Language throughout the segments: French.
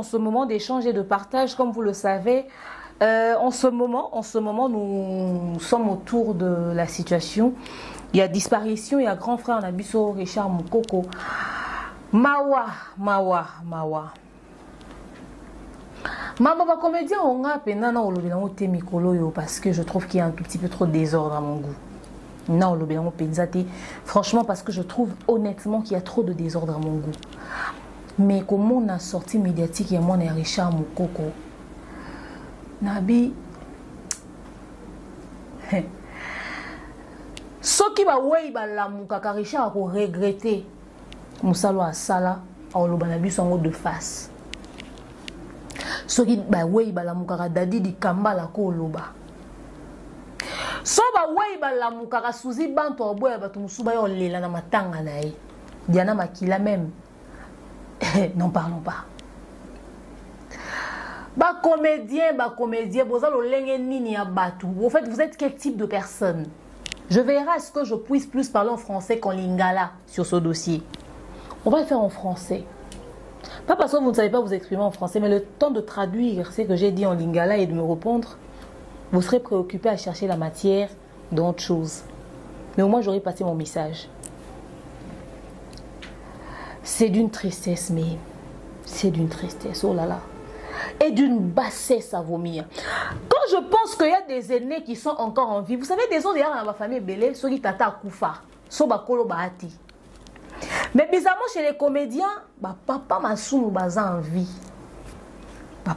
ce moment d'échange et de partage, comme vous le savez. En ce moment, nous sommes autour de la situation. Il y a disparition, il y a grand frère Nabiso Richard Mukoko. Mawa. Maman, va comédien, on a penana au lobelano te mikolo parce que je trouve qu'il y a un tout petit peu trop de désordre à mon goût. Non, au lobelano penzate, franchement, parce que je trouve honnêtement qu'il y a trop de désordre à mon goût. Mais comment on a sorti médiatique, il y a moi, Richard Mukoko. Nabi. Ce qui va ouais la mukaka Richard a regretté musalo asala au lobanabi son de face. Ce qui va ouais la mukaka dadi di kamba la ko loba. So ba ouais la mukaka suzi banto oboya batu musuba yo lela na matanga na ye. Diana makila même. N'en parlons pas. Comédien, vous fait, vous êtes quel type de personne? Je verrai à ce que je puisse plus parler en français qu'en lingala sur ce dossier. On va le faire en français. Pas parce que vous ne savez pas vous exprimer en français, mais le temps de traduire ce que j'ai dit en lingala et de me répondre, vous serez préoccupé à chercher la matière d'autre chose. Mais au moins, j'aurai passé mon message. C'est d'une tristesse, mais c'est d'une tristesse. Oh là là. Et d'une bassesse à vomir. Quand je pense qu'il y a des aînés qui sont encore en vie, vous savez, des autres dans ma famille belé, ceux qui tata koufa, sobakolo bahati. Mais bizarrement chez les comédiens, papa masumu baza en vie.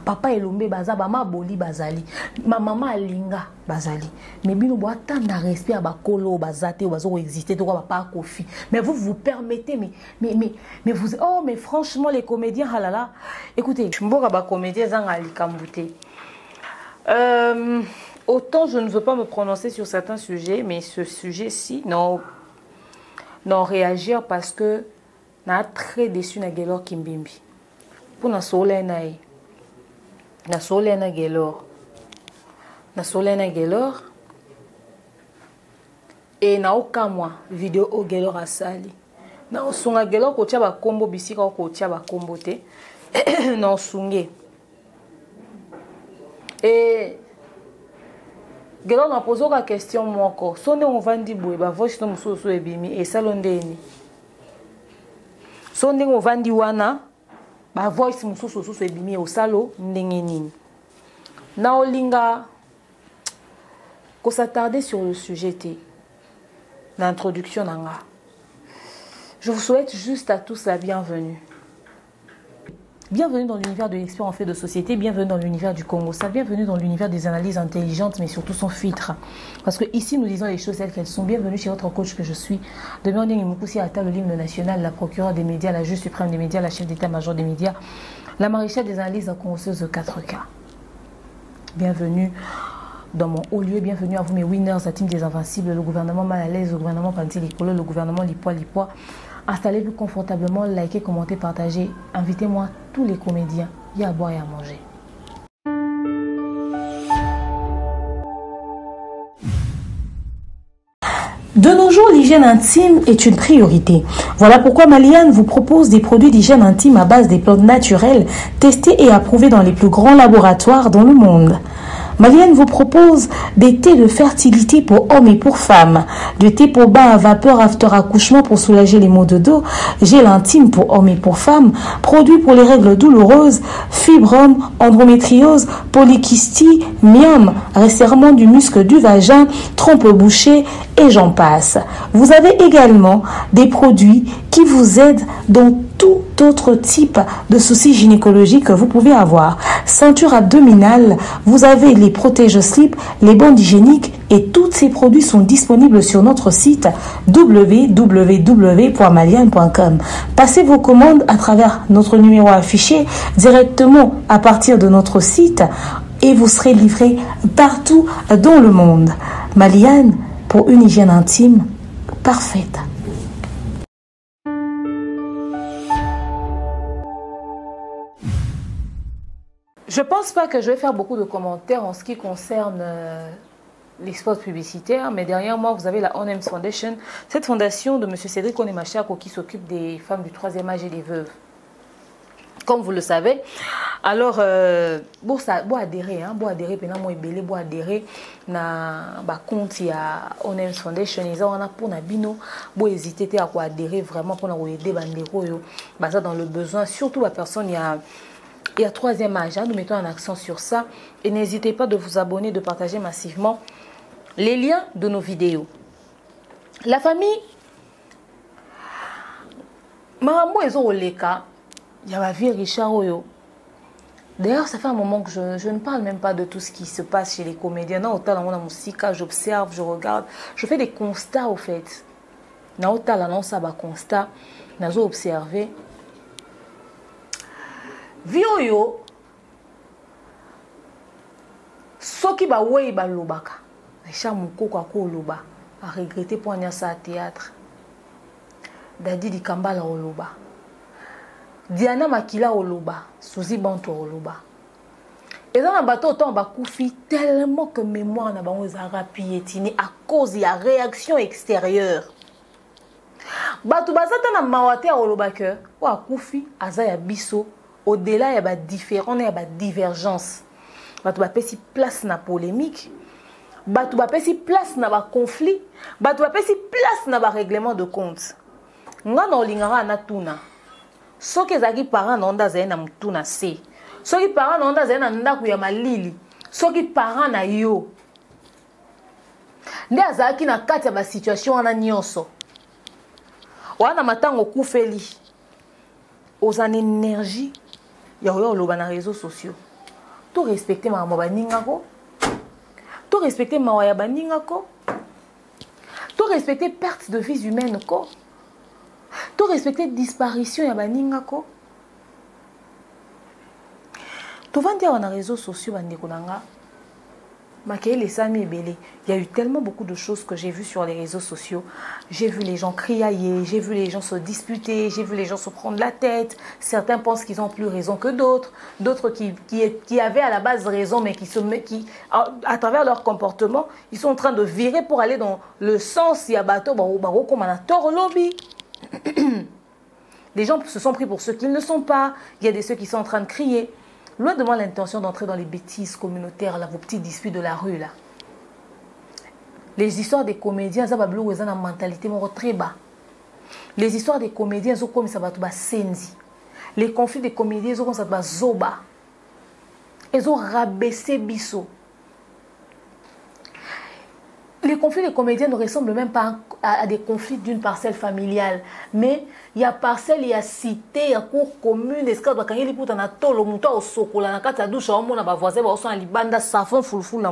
Papa elombe baza, ma boli bazali, ma maman alinga bazali. Mais bino boata na respect à bakolo bazate ou bazo exister de quoi papa kofi. Mais vous vous permettez mais vous oh mais franchement les comédiens halala. Écoutez, mboka ba comédien zangali kambuté. Autant je ne veux pas me prononcer sur certains sujets, mais ce sujet-ci non réagir parce que na très déçu na Gelor Kimbimbi. Pour na soleil nae. Na solena Gelor et na okamwa vidéo au Gelor asali na osunga Gelor ko tia ba kombo bisika ko tia ba kombo te na osunge et Gelor na poser la question moko sonde on vandi boye ba voice no mususu ebimi et salondeni sonde on vandi wana ba voice mususu ebimi au salo ndenge nini na olinga ko s'attarder sur le sujet l'introduction nanga. Je vous souhaite juste à tous la bienvenue. Bienvenue dans l'univers de l'expert en fait de société, bienvenue dans l'univers du Congo, ça, bienvenue dans l'univers des analyses intelligentes, mais surtout sans filtre. Parce que ici, nous disons les choses telles qu'elles sont. Bienvenue chez votre coach que je suis. Demain, on est Moussi Atta, le l'hymne national, la procureure des médias, la juge suprême des médias, la chef d'état-major des médias, la maréchale des analyses consensueuses de 4K. Bienvenue dans mon haut lieu, bienvenue à vous mes winners, la team des invincibles, le gouvernement mal à l'aise, le gouvernement Pantilicolo, le gouvernement Lipois. Installez-vous confortablement, likez, commentez, partagez. Invitez-moi tous les comédiens. Il y a à boire et à manger. De nos jours, l'hygiène intime est une priorité. Voilà pourquoi Maliane vous propose des produits d'hygiène intime à base des plantes naturelles, testés et approuvés dans les plus grands laboratoires dans le monde. Maliane vous propose des thés de fertilité pour hommes et pour femmes, du thé pour bain à vapeur after accouchement pour soulager les maux de dos, gel intime pour hommes et pour femmes, produits pour les règles douloureuses, fibrome, endométriose, polykystie, myome, resserrement du muscle du vagin, trompe bouchée et j'en passe. Vous avez également des produits qui vous aident dans tout autre type de soucis gynécologiques que vous pouvez avoir. Ceinture abdominale, vous avez les protège-slip, les bandes hygiéniques et tous ces produits sont disponibles sur notre site www.maliane.com. Passez vos commandes à travers notre numéro affiché directement à partir de notre site et vous serez livré partout dans le monde. Maliane, pour une hygiène intime parfaite. Je ne pense pas que je vais faire beaucoup de commentaires en ce qui concerne les spots publicitaires, mais derrière moi, vous avez la ONEMS Foundation, cette fondation de M. Cédric Onemachako qui s'occupe des femmes du troisième âge et des veuves. Comme vous le savez. Alors, bon adhérer, hein, bon adhérer, pendant moi belé, bon adhérer na ba compte ya Onems Foundation, ils ont pour na bino, bon hésiter à quoi adhérer vraiment pour nous aider bandero yo, ça dans le besoin, surtout la personne il y a troisième âge, hein, nous mettons un accent sur ça et n'hésitez pas de vous abonner, de partager massivement les liens de nos vidéos. La famille, maman ils ont les cas. Il y a ma vie Richard Oyo. D'ailleurs, ça fait un moment que je ne parle même pas de tout ce qui se passe chez les comédiens. Dans l'hôtel, on a musique, j'observe, je regarde. Je fais des constats, au fait. Dans l'hôtel, on a un constat. On a observé. Vie Oyo. Ce qui va oué, ba lobaka. Richard Mukoko a loba. A regretté pour aller à théâtre. Dadi di Kambala Oloba. Diana Makila Oloba, Suzy Banto Oloba. Et dans le bateau, on va couper tellement que mémoire n'a pas piétiné à cause de la réaction extérieure. Bato basata na mawate Oloba que wa couper aza ya biso au-delà ya ba différent ya ba divergence. Bato ba pesi place na polémique. Bato ba pesi place na ba conflit. Bato ba pesi place na ba règlement de compte. Ngana olingara na tuna. Ce qui est parents n'ont zé na mutuna se. Ce qui parents n'ont zé na ndaku ya malili. Ce qui parents na yo. Nde azaki na kati ya ba situation wana nyonso. Wana matango kufeli. Ozana énergie ya yo loba na réseaux sociaux. To respecter ma baninga ko. To respecter ma ya baninga ko. To respecter perte de vie humaine ko. To respecter disparition ya baninga ko. To vandi ya na réseaux sociaux bandeko nanga. Makele sami belé. Il y a eu tellement beaucoup de choses que j'ai vues sur les réseaux sociaux. J'ai vu les gens criailler, j'ai vu les gens se disputer, j'ai vu les gens se prendre la tête. Certains pensent qu'ils ont plus raison que d'autres, d'autres qui avaient à la base raison mais à travers leur comportement, ils sont en train de virer pour aller dans le sens yabato baro comme un tort lobby. Les gens se sont pris pour ceux qu'ils ne sont pas. Il y a des ceux qui sont en train de crier. Loin de moi l'intention d'entrer dans les bêtises communautaires, là, vos petits disputes de la rue, là. Les histoires des comédiens, ça va bloquer dans la mentalité très bas. Les histoires des comédiens, ça comme ça va tout bas senzi. Les conflits des comédiens, ça comme ça va zoba. Ils ont rabaissé bisso. Les conflits des comédiens ne ressemblent même pas à des conflits d'une parcelle familiale. Mais il y a parcelle, il y a cité, il y a cour commune. Est-ce que quand il y a un tolo, il y a un sokola, il y a un douche, il y a un voisin, il y a un libanda, safon, foulfoul,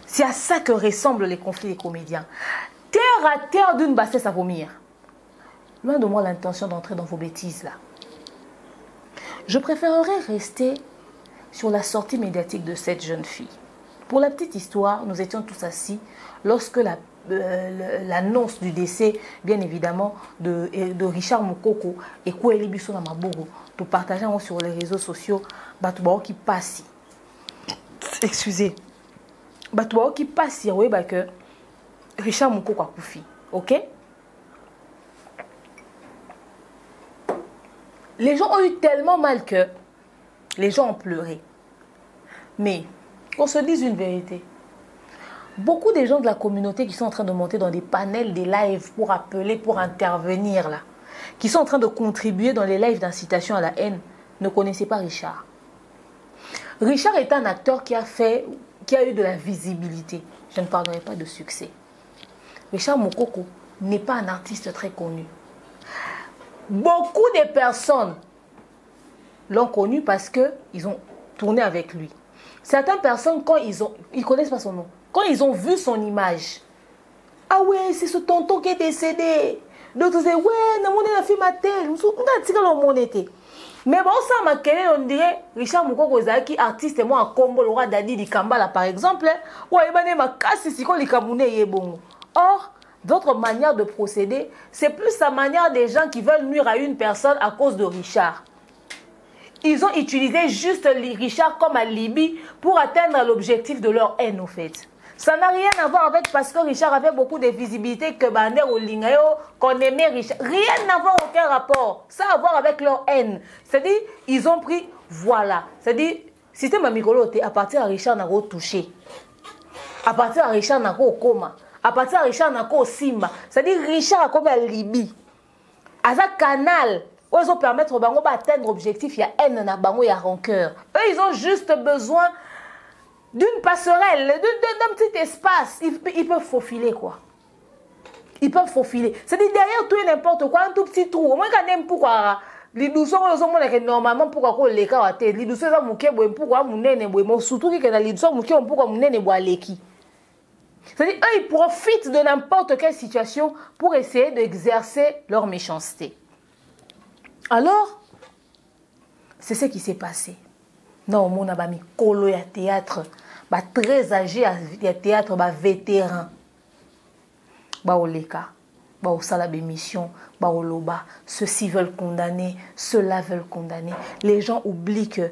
c'est à ça que ressemblent les conflits des comédiens. Terre à terre d'une bassesse à vomir. Loin de moi l'intention d'entrer dans vos bêtises là. Je préférerais rester sur la sortie médiatique de cette jeune fille. Pour la petite histoire, nous étions tous assis lorsque l'annonce du décès, bien évidemment, de Richard Mukoko et Koueli Bisso Namabogo, nous partageons sur les réseaux sociaux, Batoubaо qui passe. Excusez. Batoubao qui passe, oui, que Richard Mukoko a koufi. Ok? Les gens ont eu tellement mal que les gens ont pleuré. Mais qu'on se dise une vérité. Beaucoup de gens de la communauté qui sont en train de monter dans des panels, des lives pour appeler, pour intervenir là, qui sont en train de contribuer dans les lives d'incitation à la haine, ne connaissaient pas Richard. Richard est un acteur qui a eu de la visibilité. Je ne parlerai pas de succès. Richard Mukoko n'est pas un artiste très connu. Beaucoup de personnes l'ont connu parce qu'ils ont tourné avec lui. Certaines personnes, quand ils connaissent pas son nom, quand ils ont vu son image, ah ouais, c'est ce tonton qui est décédé. D'autres disaient, ouais, non, on est la fille matelle. Mais bon, ça m'a créé, on dirait, Richard Mukoko qui artiste et moi en combo, le roi Dadi di Kambala par exemple. Ouais, il m'a cassé si on les bon. Or, d'autres manières de procéder, c'est plus la manière des gens qui veulent nuire à une personne à cause de Richard. Ils ont utilisé juste Richard comme alibi pour atteindre l'objectif de leur haine, au fait. Ça n'a rien à voir avec parce que Richard avait beaucoup de visibilité que Bander ou Lingayo, qu'on aimait Richard. Rien à voir, aucun rapport. Ça a à voir avec leur haine. C'est-à-dire, ils ont pris, voilà. C'est-à-dire, système amicoloté, à partir de Richard n'a pas touché. À partir de Richard n'a pas coma. À partir de Richard n'a pas Simba. C'est-à-dire, Richard a comme la Libye. À ce canal, où ils ont permettre d'atteindre l'objectif, il y a haine, il y a rancœur. Eux, ils ont juste besoin d'une passerelle, d'un petit espace. Ils peuvent faufiler, quoi. Ils peuvent faufiler. C'est-à-dire, derrière tout et n'importe quoi, un tout petit trou. Au moins, quand même, pourquoi les douceurs, normalement, pourquoi les cas, les douceurs, pourquoi surtout que les douceurs, pourquoi c'est-à-dire, eux, ils profitent de n'importe quelle situation pour essayer d'exercer leur méchanceté. Alors, c'est ce qui s'est passé. Non, mon ami, colo ya théâtre, bah très âgé ya théâtre, bah vétéran, bah oleka, bah au sala bémission, bah oloba, ceux-ci veulent condamner, ceux-là veulent condamner. Les gens oublient que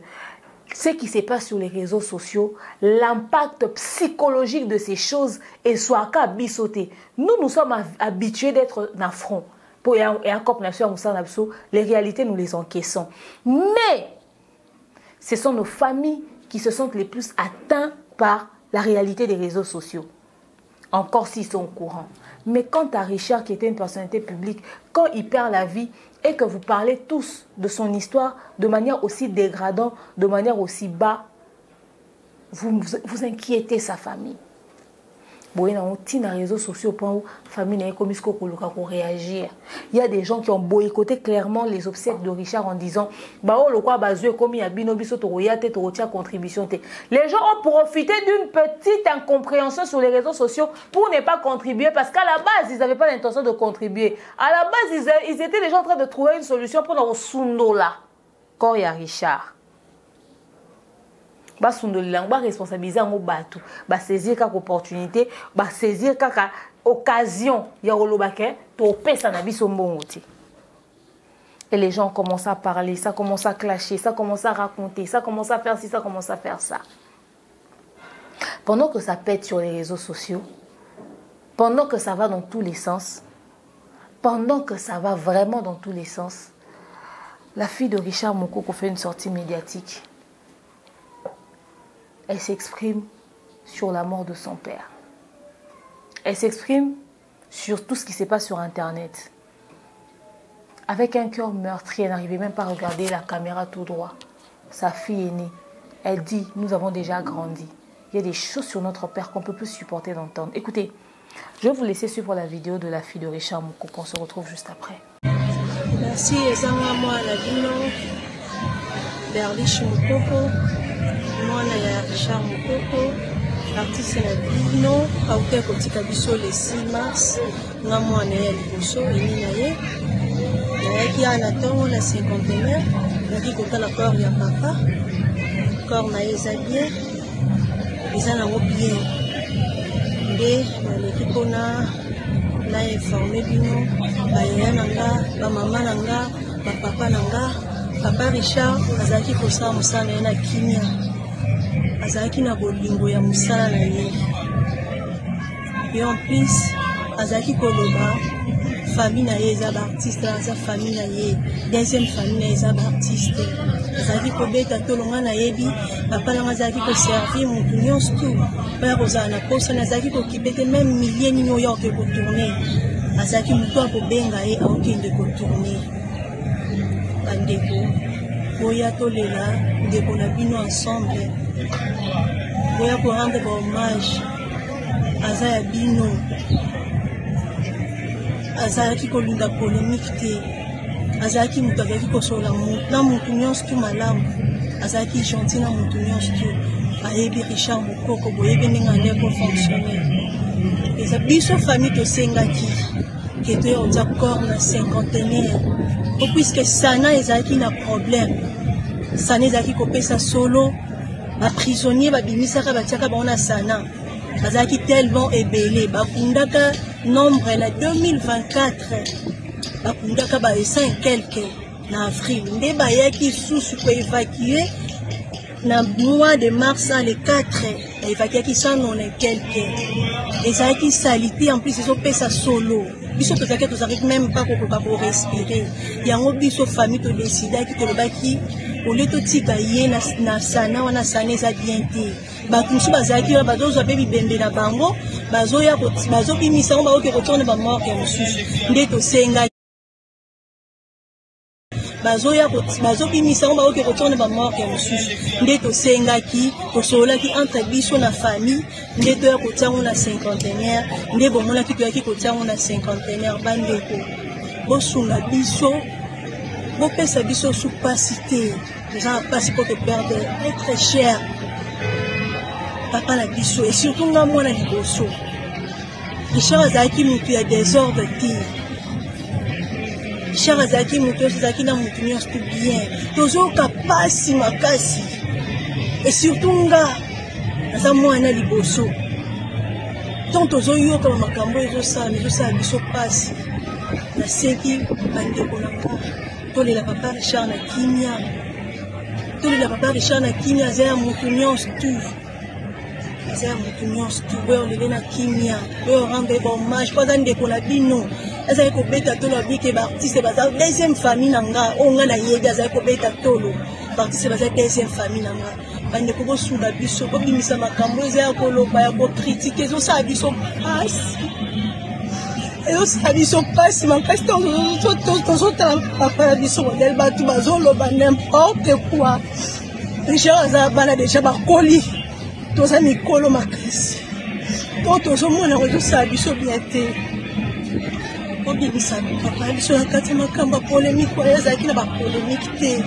ce qui se passe sur les réseaux sociaux, l'impact psychologique de ces choses est soit qu'à bissoter. Nous sommes habitués d'être dans le front. Pour et encore les réalités, nous les encaissons. Mais ce sont nos familles qui se sentent les plus atteintes par la réalité des réseaux sociaux. Encore s'ils sont au courant. Mais quant à Richard, qui était une personnalité publique, quand il perd la vie et que vous parlez tous de son histoire de manière aussi dégradante, de manière aussi bas, vous inquiétez sa famille. Il y a des gens qui ont boycotté clairement les obsèques de Richard en disant les gens ont profité d'une petite incompréhension sur les réseaux sociaux pour ne pas contribuer parce qu'à la base ils n'avaient pas l'intention de contribuer. À la base ils étaient déjà en train de trouver une solution pour le Sundola quand il y a Richard. Ba sundola ba responsabiliser ngo batu ba saisir kaka opportunité ba saisir kaka occasion ya olobake to pesa na biso mbongo ti. Et les gens commencent à parler, ça commence à clasher, ça commence à raconter, ça commence à faire ci, ça commence à faire ça. Pendant que ça pète sur les réseaux sociaux, pendant que ça va dans tous les sens, pendant que ça va vraiment dans tous les sens, la fille de Richard Mukoko fait une sortie médiatique. Elle s'exprime sur la mort de son père. Elle s'exprime sur tout ce qui se passe sur Internet. Avec un cœur meurtri, elle n'arrivait même pas à regarder la caméra tout droit. Sa fille est née. Elle dit, nous avons déjà grandi. Il y a des choses sur notre père qu'on ne peut plus supporter d'entendre. Écoutez, je vais vous laisser suivre la vidéo de la fille de Richard Mukoko. On se retrouve juste après. Merci, Ezanga la Dino, Berlich Mukoko. Moi, je suis Richard Mukoko, artiste de Bino, auteur de Biso le 6 mars. Moi, je suis Liboso, qui a un temps, la cinquantenaire. Je dis que le corps, il y a papa. Le corps, il y a bien. Ils ont bien. Et l'équipe, on a informé Bino, ma maman, ma papa, papa Richard, azaki kosa musana na kimia. Azaki na bolingo ya musala na ye. Et en plus, azaki koloba famille na ye za artiste, za famille na ye, deuxième famille na ye za artiste. Azaki kobeta tolonga na yebi, papa na azaki ko servir mutu nyonso tout. Père ozana posa na azaki ko kibete même milliers ni yo ke ko tourner. Azaki mutu ko benga ye akende ko tourner. Bandeko, boya tolela, ndeko na bino ensemble. Boya ko rendre hommage aza ya bino. Azaki ko linda polémique te. Azaki mutu azaki ko sola na mutu nyonso tu malamu. Azaki gentil na mutu nyonso tu. Ayebi Richard Mukoko boyebi ndenge ndeko fonctionner. Eza biso famille to sengaki. Qui était au corps na cinquantenaire. Puisque Sana ezaki na problème. Sana ezaki kopesa solo. Ba prisonnier ba bimisaka batiaka baona Sana. Azaki tellement ébélé. Ba kundaka nombre la 2024. Ba kundaka ba 5 quelque na avril. Nde ba yaki sous ko évacuer na mois de mars le 4 evacuaki 100 et quelques ezalaki salité en plus ezopesa solo biso tozalaki même pas pour respirer yango biso famille todecidaki tolobaki ole totika ye na sana wana sana eza bien te bato mosusu bazalaki wana bazozwa mpe bibembe na bango bazobimisa yango baoki kotourne bamorke mosusu nde tosengaki bazobimisa yango baoki kotourne bamorke mosusu nde tosengaki tosololaki entre biso na famille nde toya kotia yango na cinquantenaire nde bomonaki toyaki kotia yango na cinquantenaire bandeko bosunga biso bopesa biso su pasi te toza na pasi po toperde être cher papa na biso et surtout nga mwana liboso richard azalaki motu ya désordre te richard azalaki motu nyonso azalaki na motu nyonso tout bien tozoyoka pasi makasi et surtout nga naza mwana liboso donc tozoyoka bamakambo ezosala biso pasi nasengi bandeko na nga tolela papa richard na kimia aza ya motu nyonso tu oyo olele na kimia oyo rendre hommage mpo aza ndeko na bino azali kobeta tolo abike baartiste baza deuxième famille na nga oyo nga na yebi azali kobeta tolo baartiste baza deuxième famille na nga bandeko bosula biso bobimisa makambo eza ya koloba ya kokritike ezosala biso pasi makasi tozotala papa na biso modele bato bazoloba n'importe quoi richard aza bana deja bakoli toza mikolo makasi to tozomona ezosala biso bien te obimisa papa na biso na kati ya makambo ya polémique oyo ezalaki na bapolémique te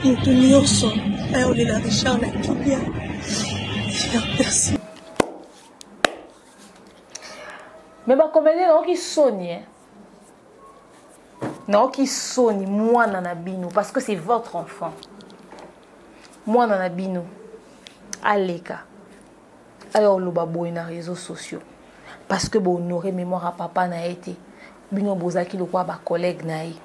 motu nyonso ayolela richard na kibia merci. Mais bakomeli naoki soni mwana na bino parce que c'est votre enfant mwana na bino aleka ayo loba boy na réseaux sociaux parce que bo honorer mémoire à papa na été bino bozaki le quoi ba collègue na yi.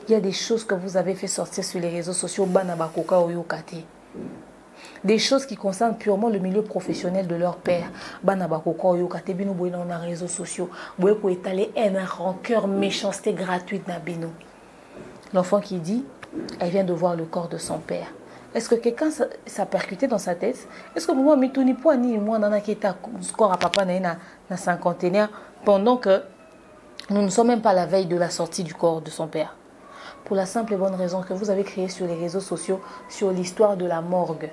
Il y a des choses que vous avez fait sortir sur les réseaux sociaux bana bakoka oyokate. Des choses qui concernent purement le milieu professionnel de leur père. Bana bakoka oyokate bino boy na réseaux sociaux. Boy ko étaler une rancœur, méchanceté gratuite na bino. L'enfant qui dit elle vient de voir le corps de son père. Est-ce que quelqu'un s'est percuté dans sa tête? Est-ce que moi, mitoni po ni moi nana qui était corps à papa na cinquantenaire pendant que nous ne sommes même pas à la veille de la sortie du corps de son père? Pour la simple et bonne raison que vous avez créé sur les réseaux sociaux sur l'histoire de la morgue.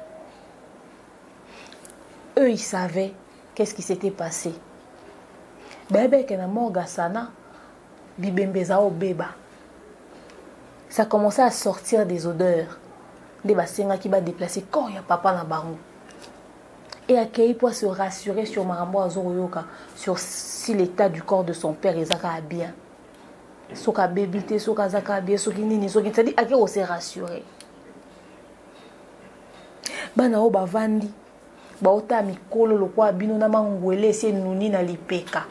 Eux, ils savaient qu'est-ce qui s'était passé. Bébé que la morgue à sana, bibembeza au beba. Ça commençait à sortir des odeurs. Des bassins qui va déplacer quand il y a papa na bango. Et accueillir pour se rassurer sur Marambo Azoroyoka, sur si l'état du corps de son père est bien. Soka bébité, soka zaka bien, soki nini, soki c'est-à-dire à qui on s'est rassuré. Bana o bavandi, ba ota mikolo lokwa bino na mangwele se nuni na lipeka.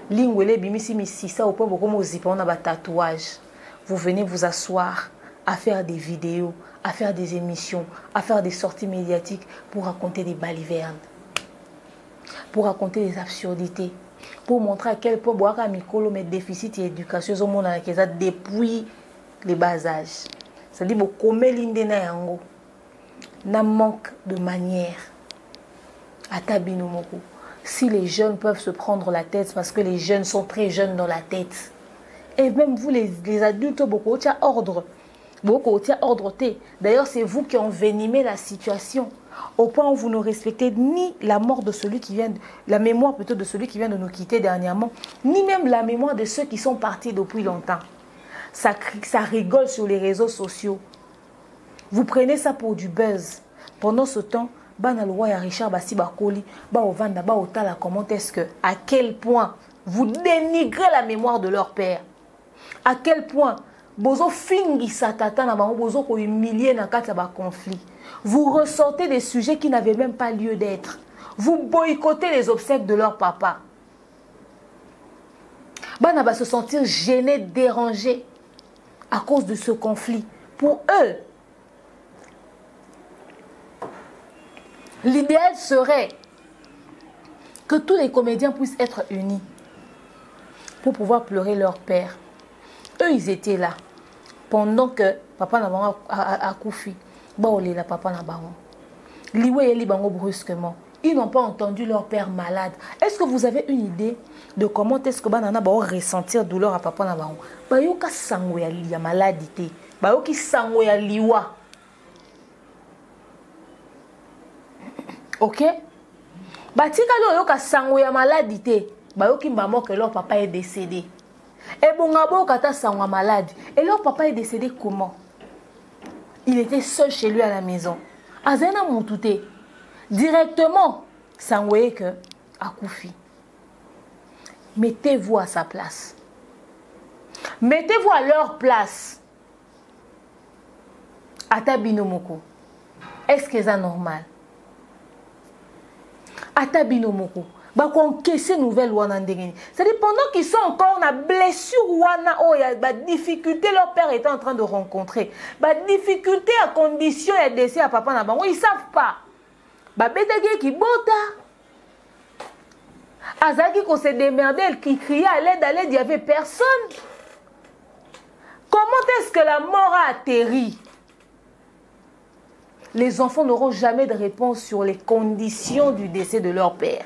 Lingwele bimisi misisa au point beaucoup mozipa on a ba tatouage. Vous venez vous asseoir à faire des vidéos, à faire des émissions, à faire des sorties médiatiques pour raconter des balivernes, pour raconter des absurdités, pour montrer à quel point Boaka Mikolo met déficit et éducation au monde depuis les bas âges. C'est-à-dire que n'a manque de manière. Si les jeunes peuvent se prendre la tête parce que les jeunes sont très jeunes dans la tête, et même vous les adultes, beaucoup de ordre. D'ailleurs, c'est vous qui envenimez la situation au point où vous ne respectez ni la mort de celui qui vient, la mémoire plutôt de celui qui vient de nous quitter dernièrement, ni même la mémoire de ceux qui sont partis depuis longtemps. Ça rigole sur les réseaux sociaux. Vous prenez ça pour du buzz. Pendant ce temps, Banaloua et Richard Bassi Bakoli, Baovanda, Baotala, comment est-ce que, à quel point vous dénigrez la mémoire de leur père? À quel point bozo fingi satata na bango bozo ko humilier na kati ba conflit. Vous ressortez des sujets qui n'avaient même pas lieu d'être. Vous boycottez les obsèques de leur papa. Bana va se sentir gêné, dérangé à cause de ce conflit. Pour eux, L'idéal serait que tous les comédiens puissent être unis pour pouvoir pleurer leur père. Eux, ils étaient là pendant que papa Nabango a couffé. La papa Nabango. Liwe et Libango brusquement. Ils n'ont pas entendu leur père malade. Est-ce que vous avez une idée de comment est-ce que Banana va ressentir douleur à papa Nabango? Bayoka sango ya maladité. Bayoki sango ya liwa. Ok? Batika lo yoka sango ya maladité. Bayoki mbamo que leur papa est décédé. Et bon ngabo kata sango malade. Et leur papa est décédé comment? Il était seul chez lui à la maison. Azena Moutouté. Directement, sangoye que Akoufi. Mettez-vous à sa place. Mettez-vous à leur place. Ata binomoko. Est-ce que c'est normal? Ata binomoko. Bah qu'on caisse nouvelle wana ndengeni. C'est-à-dire pendant qu'ils sont encore na blessure wana oh ya ba difficulté leur père était en train de rencontrer. Ba difficulté à condition et décès à papa na bango, ils savent pas. Ba betagi qui bota. Azaki qu'on se démerdait, qui criait à l'aide, il y avait personne. Comment est-ce que la mort a atterri? Les enfants n'auront jamais de réponse sur les conditions du décès de leur père.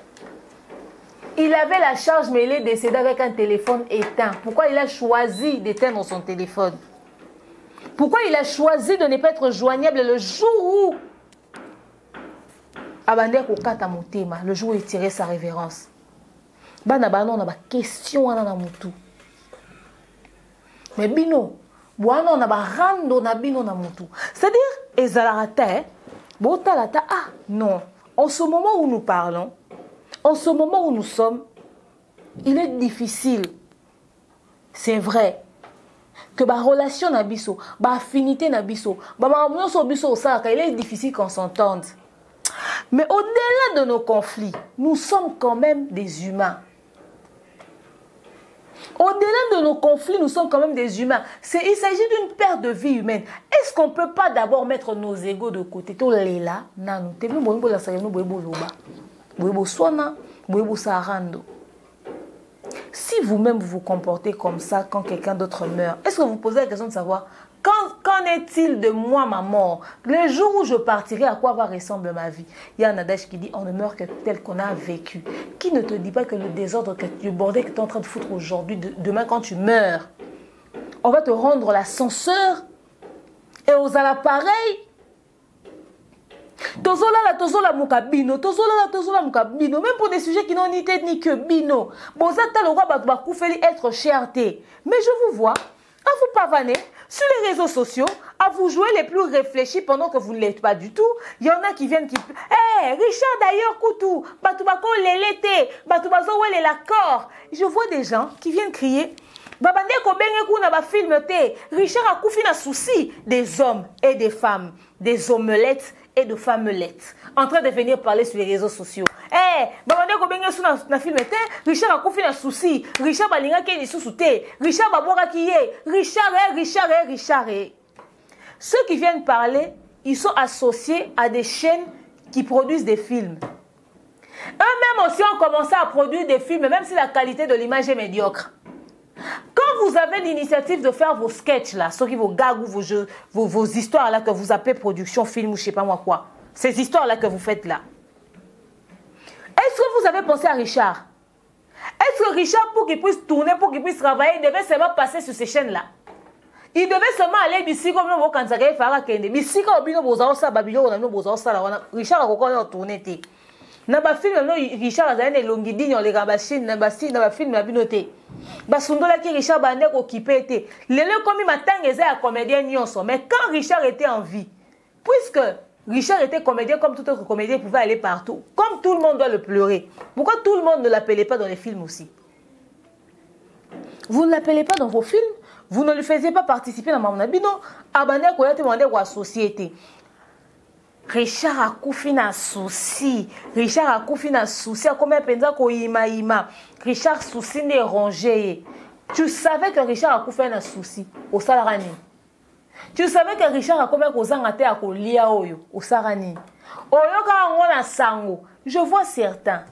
Il avait la charge, mais il est décédé avec un téléphone éteint. Pourquoi il a choisi d'éteindre son téléphone? Pourquoi il a choisi de ne pas être joignable le jour où le jour où il tirait sa révérence? On a des questions à mutu. Mais bino, on a rando na bino na mutu. C'est-à-dire, ezalarata, botalata, ah non. En ce moment où nous parlons, en ce moment où nous sommes, il est difficile, c'est vrai, que ma relation nabiso, ma affinité nabiso, il est difficile qu'on s'entende. Mais au-delà de nos conflits, nous sommes quand même des humains. Au-delà de nos conflits, nous sommes quand même des humains. Il s'agit d'une perte de vie humaine. Est-ce qu'on ne peut pas d'abord mettre nos égos de côté? Si vous-même vous comportez comme ça quand quelqu'un d'autre meurt, est-ce que vous posez la question de savoir qu'en est-il de moi, ma mort? Le jour où je partirai, à quoi va ressembler ma vie? Il y a un adage qui dit on ne meurt que tel qu'on a vécu. Qui ne te dit pas que le désordre, le bordel que tu es en train de foutre aujourd'hui, demain quand tu meurs, on va te rendre l'ascenseur et aux appareils? Tozola muka bino, même pour des sujets qui n'ont ni tête ni que bino. Bozata le roi va koufeli être cherté. Mais je vous vois, à vous pavaner sur les réseaux sociaux, à vous jouer les plus réfléchis pendant que vous ne l'êtes pas du tout. Il y en a qui viennent qui... Richard d'ailleurs, Koutou, Batubako l'été, Batubazo ouais l'accord. Je vois des gens qui viennent crier. Babande ko benge kuna ba film te. Richard a koufi na souci des hommes et des femmes, des omelettes et de femmelettes, en train de venir parler sur les réseaux sociaux. Babande ko benge sou na film te. Richard a koufi na souci. Richard balinga ke lisusu te. Richard babora ki ye. Richard. Ceux qui viennent parler, ils sont associés à des chaînes qui produisent des films. Eux-mêmes aussi ont commencé à produire des films, même si la qualité de l'image est médiocre. Quand vous avez l'initiative de faire vos sketchs là, ceux qui vos gags ou vos jeux, vos histoires là que vous appelez production, film ou je sais pas moi quoi, ces histoires là que vous faites là, est-ce que vous avez pensé à Richard? Est-ce que Richard, pour qu'il puisse tourner, pour qu'il puisse travailler, il devait seulement passer sur ces chaînes là? Il devait seulement aller d'ici comme nous, quand ça allait faire Kende. D'ici quand on a ça, Babylone, on a besoin ça, Richard a encore tourné. Na ba film no Richard azane longidini on les rabachine na ba film na binoté. Ba sundola ki Richard bande occupé té. Lele comme matangeza ya comédien nyonso. Mais quand Richard était en vie, puisque Richard était comédien comme tout autre comédien, il pouvait aller partout. Comme tout le monde doit le pleurer. Pourquoi tout le monde ne l'appelait pas dans les films aussi? Vous ne l'appelez pas dans vos films? Vous ne le faisiez pas participer dans Mamona Bino? Abandé ko yate mandé ko société. Richard a koufi na souci. Richard a koufi na souci. A combien penza ko ima. Richard souci n'est rangé. Tu savais que Richard a koufi na souci. Au salarani. Tu savais que Richard a combien kozanga te akolia oyo osarani. Oyo ka ngona sango. Je vois certains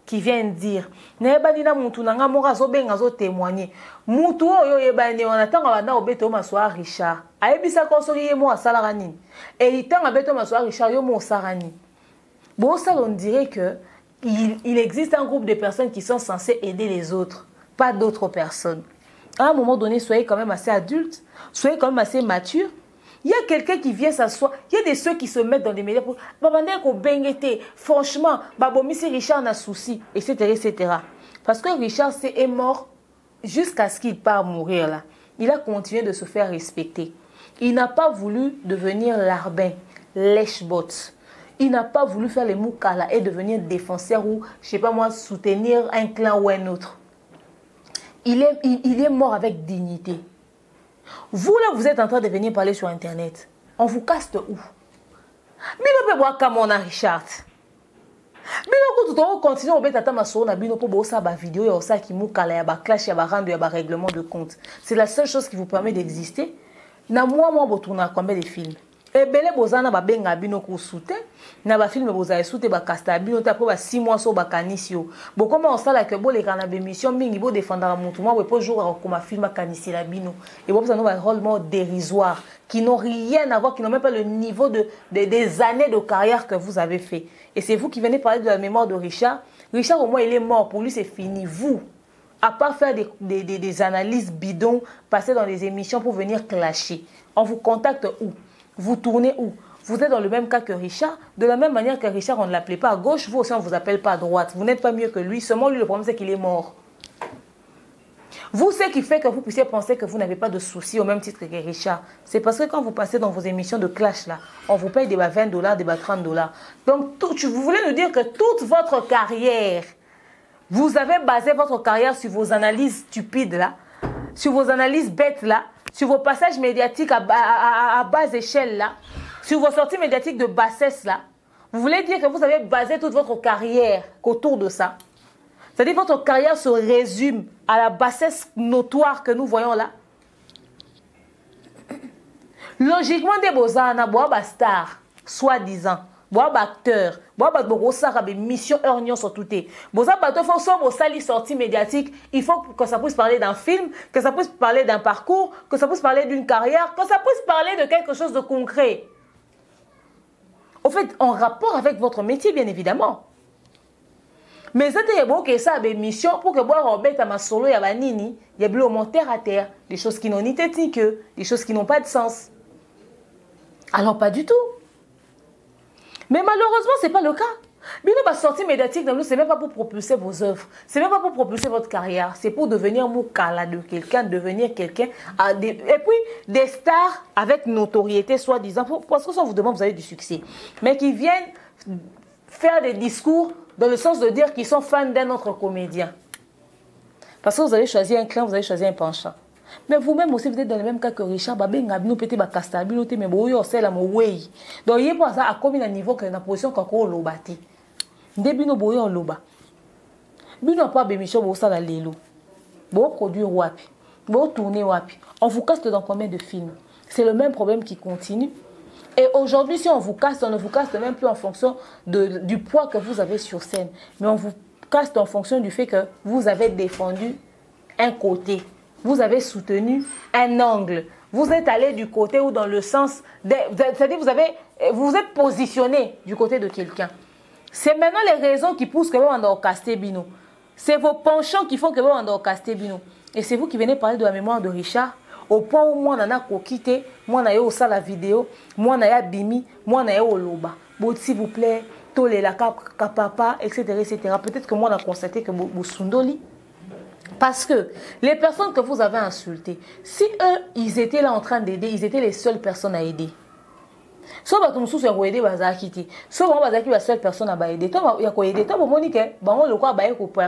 qui viennent dire nayebani na mutu nanga moka zo benga zo témoigner. Mutu oyo yebani on attend banda obeto maswa Richard. Ayebisa ko soki ye mo asalaka nini. Et itanga beto maswa Richard yo mo osarani. Bon ça on dirait que il existe un groupe de personnes qui sont censées aider les autres, pas d'autres personnes. À un moment donné, soyez quand même assez adulte, soyez quand même assez mature. Il y a quelqu'un qui vient s'asseoir, il y a des ceux qui se mettent dans des médias pour franchement, si Richard n'a souci, etc., etc. Parce que Richard est mort jusqu'à ce qu'il parte mourir là. Il a continué de se faire respecter. Il n'a pas voulu devenir larbin, lèche-bot. Il n'a pas voulu faire les moukala et devenir défenseur ou, je sais pas moi, soutenir un clan ou un autre. Il est mort avec dignité. Vous là, vous êtes en train de venir parler sur Internet. On vous caste où? Bino pe boa kamona Richard. Bino ko continue obeta ta maso na bino po bosa ba vidéo ya osa ki mukala ya ba clash ya ba rando ya ba règlement de compte. C'est la seule chose qui vous permet d'exister. Na moi botuna combien de films. Ebele bozana ba benga bino ko soute. Na ba film boza soute ba casta bino ta po ba 6 mois so ba kanisio. Bo comment on sala que bo les kana be mission mingi bo défendre mutu moi po jour comme film kanisi la bino. Et bo ça no ba rôle dérisoire qui n'ont rien à voir, qui n'ont même pas le niveau des années de carrière que vous avez fait. Et c'est vous qui venez parler de la mémoire de Richard. Richard au moins il est mort, pour lui c'est fini. Vous, à part faire des analyses bidons, passer dans les émissions pour venir clasher, on vous contacte où? Vous tournez où? Vous êtes dans le même cas que Richard. De la même manière que Richard, on ne l'appelait pas à gauche, vous aussi on ne vous appelle pas à droite. Vous n'êtes pas mieux que lui. Seulement lui, le problème c'est qu'il est mort. Vous, ce qui fait que vous puissiez penser que vous n'avez pas de soucis au même titre que Richard, c'est parce que quand vous passez dans vos émissions de clash là, on vous paye des $20, des $30. Donc vous voulez nous dire que toute votre carrière, vous avez basé votre carrière sur vos analyses stupides là, sur vos analyses bêtes là, sur vos passages médiatiques à basse échelle là, sur vos sorties médiatiques de bassesse là. Vous voulez dire que vous avez basé toute votre carrière autour de ça. C'est-à-dire que votre carrière se résume à la bassesse notoire que nous voyons là. Logiquement, des beaux-arts, bois star, soi-disant, bois acteur, bois mission heure sur tout est. Bois bateau faut soit sortie médiatique, il faut que ça puisse parler d'un film, que ça puisse parler d'un parcours, que ça puisse parler d'une carrière, que ça puisse parler de quelque chose de concret. Au fait, en rapport avec votre métier, bien évidemment. Mais c'était bon que ça avait mission pour que boire en bête à ma solo et à ma nini, il y a bleu terre à terre, des choses qui n'ont ni tête ni queue, des choses qui n'ont pas de sens. Alors pas du tout. Mais malheureusement, c'est pas le cas. Bino va sortir médiatique dans nous, c'est même pas pour propulser vos œuvres, c'est même pas pour propulser votre carrière, c'est pour devenir moukala de quelqu'un, devenir quelqu'un, et puis des stars avec notoriété soi-disant, parce que ça vous demande, vous avez du succès, mais qui viennent faire des discours dans le sens de dire qu'ils sont fans d'un autre comédien. Parce que vous avez choisi un clan, vous avez choisi un penchant. Mais vous-même aussi, vous êtes dans le même cas que Richard. Donc, il y a pas ça à combien de niveau que la position qu'on a lobati. Début nous boyons loba. Bino pas bémission pour ça la lélo. Bon produire wapi. Bon tourner wapi. On vous caste dans combien de films? C'est le même problème qui continue. Et aujourd'hui, si on vous caste, on ne vous caste même plus en fonction du poids que vous avez sur scène. Mais on vous caste en fonction du fait que vous avez défendu un côté. Vous avez soutenu un angle. Vous êtes allé du côté ou dans le sens... C'est-à-dire vous êtes positionné du côté de quelqu'un. C'est maintenant les raisons qui poussent que vous en casté Bino. C'est vos penchants qui font que vous en casté Bino. Et c'est vous qui venez parler de la mémoire de Richard. Au point où moi, on a quitté, moi, on a eu ça la vidéo, moi, on a eu Bimi, moi, on a eu Oloba. Bon, s'il vous plaît, tolé la papa, etc., etc. Peut-être que moi, on a constaté que vous sundoli. Parce que les personnes que vous avez insultées, si eux, ils étaient là en train d'aider, ils étaient les seules personnes à aider. Soit vous avez aidé, vous avez quitté. Soit vous avez la seule personne à aider. Toi, vous avez aidé. Toi, vous avez dit que le quoi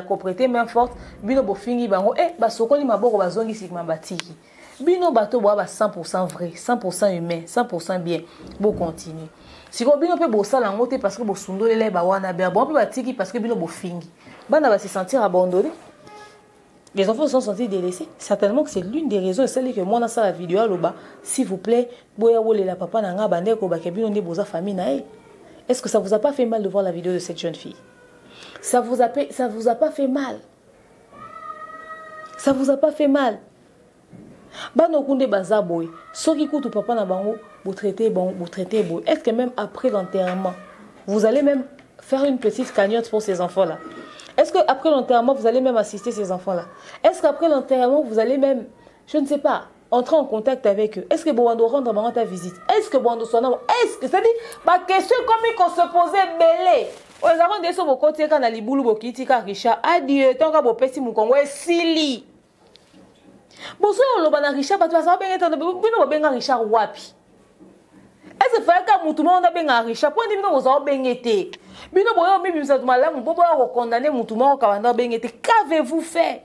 vous prêter main forte, bino bo fingi bango sokoli maboko bazongi sikma batiki. Bino bato boa 100% vrai, 100% humain, 100% bien. Bon continue. Si vous bino pe bo sala ngote parce que bo sundolele ba wana be bon pe batiki parce que bino bo fingi. Bana va se sentir abandonné. Les enfants se sont sentis délaissés. Certainement que c'est l'une des raisons. C'est que moi, dans la vidéo, s'il vous plaît, la papa n'a pas famille. Est-ce que ça vous a pas fait mal de voir la vidéo de cette jeune fille? Ça vous a pas fait mal? Ça vous a pas fait mal? Est-ce que même après l'enterrement, vous allez même faire une petite cagnotte pour ces enfants-là? Est-ce qu'après l'enterrement, vous allez même assister ces enfants-là? Est-ce qu'après l'enterrement, vous allez même, je ne sais pas, entrer en contact avec eux? Est-ce que Boando rendre ta visite? Est-ce que Boando son nom? Est-ce que, c'est-à-dire, ma question comme qu'on se posait belé. Aux avons des sur vos côtés quand on a les boulot, vos critiques à Richard. Adieu, tant qu'à vos petits moukongwe, Sili. Bonsoir, le ban à Richard, parce que ça va bien être bien Richard Wapi. Est-ce que fait que tout le monde a bien Richard? Point de vue, vous avez bien été. Qu'avez-vous fait?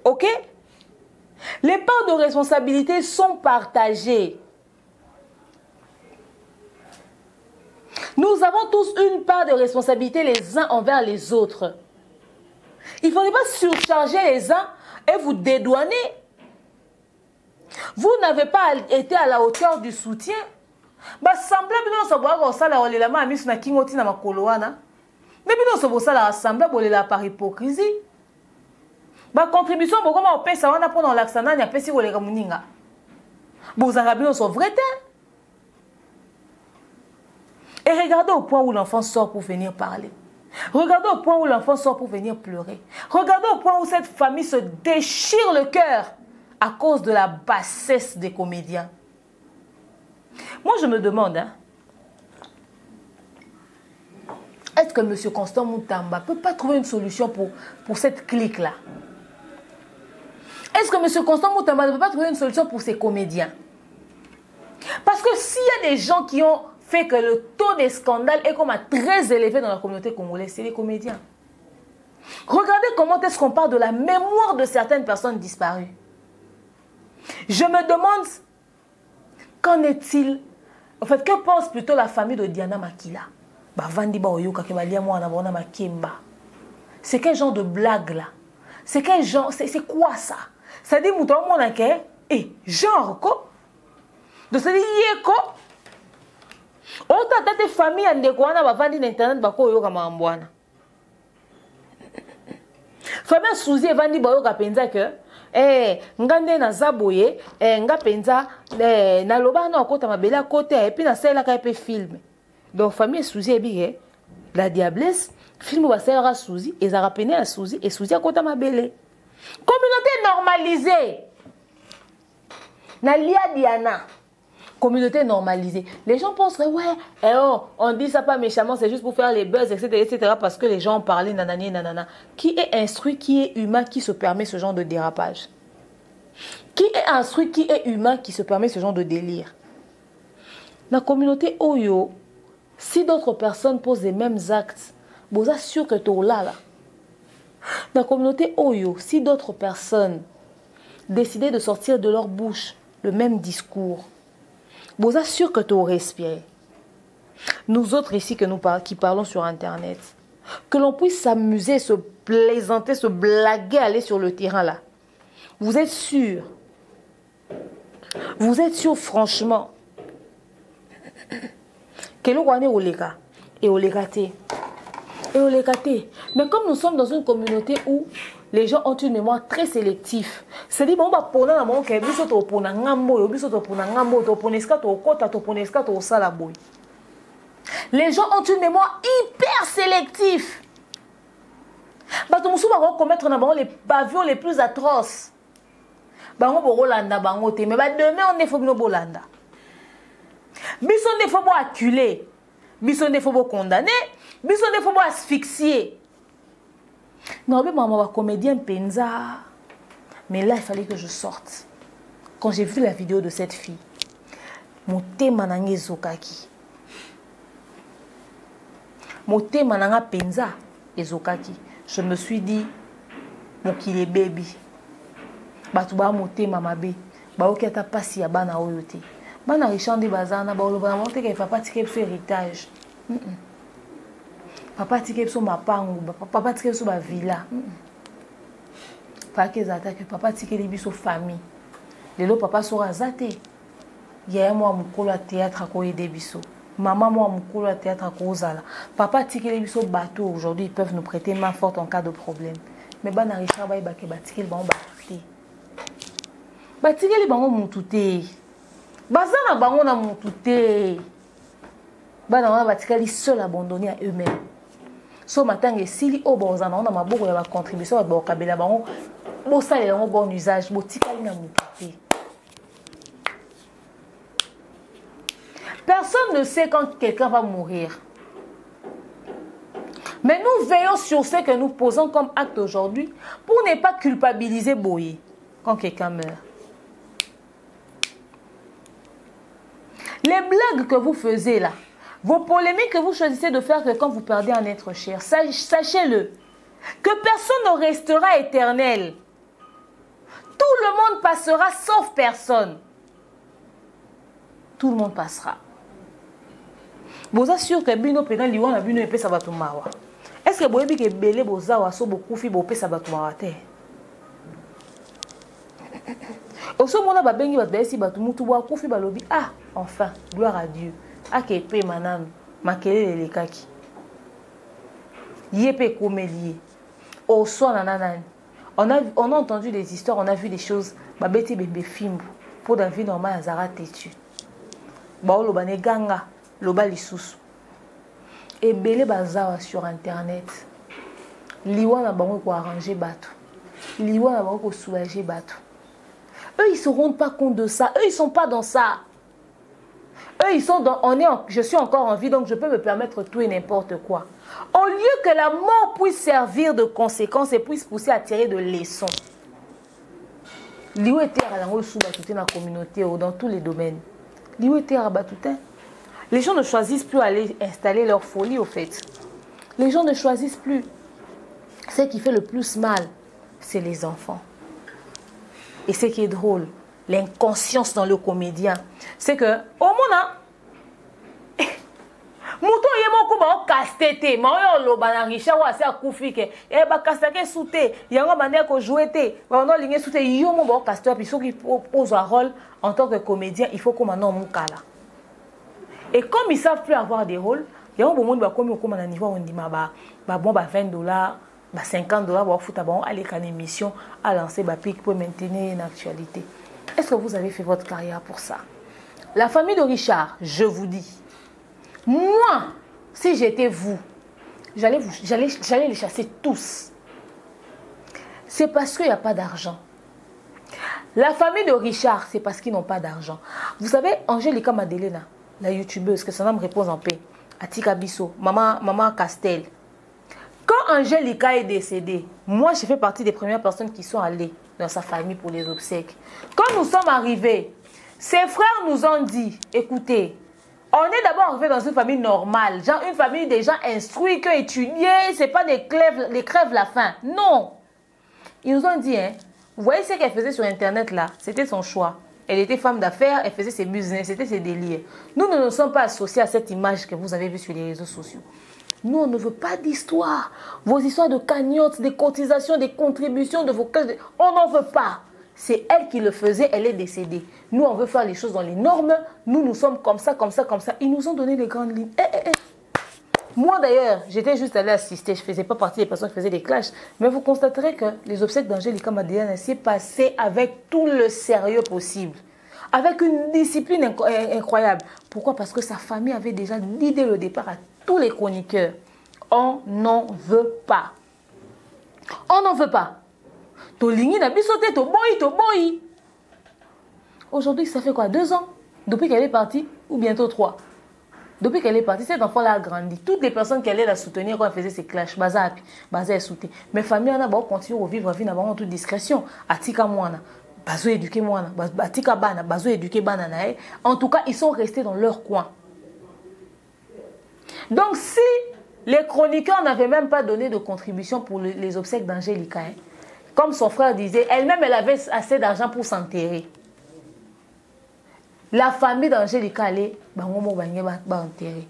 Ok? Les parts de responsabilité sont partagées. Nous avons tous une part de responsabilité les uns envers les autres. Il ne faudrait pas surcharger les uns et vous dédouaner. Vous n'avez pas été à la hauteur du soutien. Bah semble bien se voir au sala olela ma misu na kingoti na makoloana. Mais bien se voir sala assemblée bolela par hypocrisie. Bah contribution beaucoup ma opesa wana pendant l'accent na pesi olega muninga. Vous avez bien son vrai temps. Et regardez au point où l'enfant sort pour venir parler. Regardez au point où l'enfant sort pour venir pleurer. Regardez au point où cette famille se déchire le cœur à cause de la bassesse des comédiens. Moi, je me demande, hein, est-ce que M. Constant Moutamba ne peut pas trouver une solution pour cette clique-là? Est-ce que M. Constant Moutamba ne peut pas trouver une solution pour ces comédiens? Parce que s'il y a des gens qui ont fait que le taux des scandales est comme très élevé dans la communauté congolaise, c'est les comédiens. Regardez comment est-ce qu'on parle de la mémoire de certaines personnes disparues. Je me demande, qu'en est-il? En fait, que pense plutôt la famille de Diana Makila? C'est quel genre de blague là? C'est quel genre? C'est quoi ça? Ça dit mouton mon aké? Et genre quoi? De se dire yeko? On t'a tes familles en décoana va vendre internet bako yoka mambwana. Famille Souzi vandi bayoka penza que ngande na zaboye nga penza na loba na kota mabela côté et puis na sela ka pe film. Donc famille Souzi ebige la diablesse film ba sela Souzi et za rappeler à Souzi et Souzi a kota mabele. Communauté normalisée. Na lia Diana. Communauté normalisée. Les gens pensent que ouais, on dit ça pas méchamment, c'est juste pour faire les buzz, etc. parce que les gens ont parlé, nanani, nanana. Qui est instruit, qui est humain, qui se permet ce genre de dérapage? Qui est instruit, qui est humain, qui se permet ce genre de délire? La communauté Oyo, si d'autres personnes posent les mêmes actes, vous assure que tu es là. La communauté Oyo, si d'autres personnes décidaient de sortir de leur bouche le même discours, vous assure que tu as respiré. Nous autres ici qui parlons sur Internet, que l'on puisse s'amuser, se plaisanter, se blaguer, aller sur le terrain là. Vous êtes sûr franchement que l'on est au léga et au légaté. Mais comme nous sommes dans une communauté où les gens ont une mémoire très sélective, c'est-à-dire bon bah pour la mon que biso to pour na ngambo, biso to pour na ngambo, to pour neska to kota, to pour neska to sala boy. Les gens ont une mémoire hyper sélective. Bah tout musuba va commettre na bango les bavures les plus atroces. Bango bo Rolanda bango te mais bah demain on est faut no bolanda. Biso ne faut pas acculer. Biso ne faut pas condamner. Biso ne faut pas asphyxier. Non, mais maman, comédien Penza. Mais là, il fallait que je sorte. Quand j'ai vu la vidéo de cette fille, mon thé manangé zokaki. Mon thé mananga Penza et zokaki. Je me suis dit, mon qu'il est baby. Batouba mon thé mamabe. Ba ok ta pasi ya bana oyote. Bana richandi bazana ba oloba monte ke fa patike sur héritage. Papa tike so mapangu, papa tike so ba villa. Faki zata que papa tikeli biso famille. Lelo papa sera zate. Yaya moi mukolo théâtre ko aider biso. Maman moi mukolo théâtre ko zala. Papa tikeli biso bateau aujourd'hui ils peuvent nous prêter main forte en cas de problème. Mais bana Richard ba ibake batikeli bango baté. Batikeli bango mututé. Bazana bango na mututé. Bana wana batikeli seul abandonné à eux-mêmes. So matanga sili o bozana on a maboko ya ba contribution ba kabela bango bo salela ngo bon usage bo tikali na mututé. Personne ne sait quand quelqu'un va mourir. Mais nous veillons sur ce que nous posons comme acte aujourd'hui pour ne pas culpabiliser Boye quand quelqu'un meurt. Les blagues que vous faisiez là, vos polémiques que vous choisissez de faire que quand vous perdez un être cher, sachez-le, que personne ne restera éternel. Tout le monde passera sauf personne. Tout le monde passera. Vous assurez que bino pena liwa na bino epesa bato mawa. Est-ce que boyebi ke belé bozawa so bokufi bo pesa bato mawa te? Oso mona ba bengi bato besi bato mutu bo akufi balobi ah enfin gloire à Dieu. Ake pe manano makele lekaki. Yepe komelié. Oso nananani. On a entendu des histoires, on a vu des choses. Babeti bembe fimbu pour dans vie normale azara tetu. Baolo bane ganga loba lisusu. Et belé bazawa sur internet. Liwa na bango ko arranger bato. Liwa na bango ko soulager bato. Eux ils se rendent pas compte de ça. Eux ils sont pas dans ça. Eux ils sont dans je suis encore en vie donc je peux me permettre tout et n'importe quoi. Au lieu que la mort puisse servir de conséquence et puisse pousser à tirer de leçons. Liwa était à la sous batouté dans la communauté ou dans tous les domaines. Liwa était à batouté. Les gens ne choisissent plus aller installer leur folie au fait. Les gens ne choisissent plus. Ce qui fait le plus mal, c'est les enfants. Et ce qui est drôle, l'inconscience dans le comédien, c'est que au moment mouton yemo ko ba kastete, ma yo lo bana Richard wa se akufi ke e ba kastake souté, yango bande ko jouer te, ba no linge souté yo mo ba kaster puis ceux qui pose un rôle en tant que comédien, il faut qu'on maintenant mukala. Et comme ils ne savent plus avoir des rôles, il y a un moment où ils ont niveau on dit bon $20, $50, bah foutre bon aller à l'émission à lancer bah pic pour maintenir une actualité. Est-ce que vous avez fait votre carrière pour ça? La famille de Richard, je vous dis, moi, si j'étais vous, j'allais les chasser tous. C'est parce qu'il n'y a pas d'argent. La famille de Richard, c'est parce qu'ils n'ont pas d'argent. Vous savez, Angélica Madelena, la youtubeuse, que son âme repose en paix, Atika Bisso, maman Castel. Quand Angélica est décédée, moi j'ai fait partie des premières personnes qui sont allées dans sa famille pour les obsèques. Quand nous sommes arrivés, ses frères nous ont dit, écoutez, on est d'abord arrivé dans une famille normale, genre une famille des gens instruits, qui ont étudié, c'est pas des crèves la faim. Non. Ils nous ont dit, hein, vous voyez ce qu'elle faisait sur internet là, c'était son choix. Elle était femme d'affaires, elle faisait ses business, c'était ses délires. Nous ne nous sommes pas associés à cette image que vous avez vue sur les réseaux sociaux. Nous, on ne veut pas d'histoire. Vos histoires de cagnottes, des cotisations, des contributions de vos caisses, on n'en veut pas. C'est elle qui le faisait, elle est décédée. Nous, on veut faire les choses dans les normes. Nous, nous sommes comme ça, comme ça, comme ça. Ils nous ont donné les grandes lignes. Moi, d'ailleurs, j'étais juste allée assister. Je ne faisais pas partie des personnes qui faisaient des clashs. Mais vous constaterez que les obsèques d'Angélica Madelena s'est passé avec tout le sérieux possible. Avec une discipline incroyable. Pourquoi? Parce que sa famille avait déjà dit dès le départ à tous les chroniqueurs. On n'en veut pas. On n'en veut pas. Aujourd'hui, ça fait quoi? 2 ans depuis qu'elle est partie? Ou bientôt 3? Depuis qu'elle est partie, cet enfant-là a grandi. Toutes les personnes qui allaient la soutenir quand elle faisait ses clashs, Baza est soutenu. Mais famille, on a continué à vivre la vie en toute discrétion. Atika Mouana, Bazo éduqué Mouana, Atika Bana, Bazo éduqué Bananae. En tout cas, ils sont restés dans leur coin. Donc, si les chroniqueurs n'avaient même pas donné de contribution pour les obsèques d'Angélica, hein, comme son frère disait, elle-même, elle avait assez d'argent pour s'enterrer. La famille d'Angélica allait enterrer.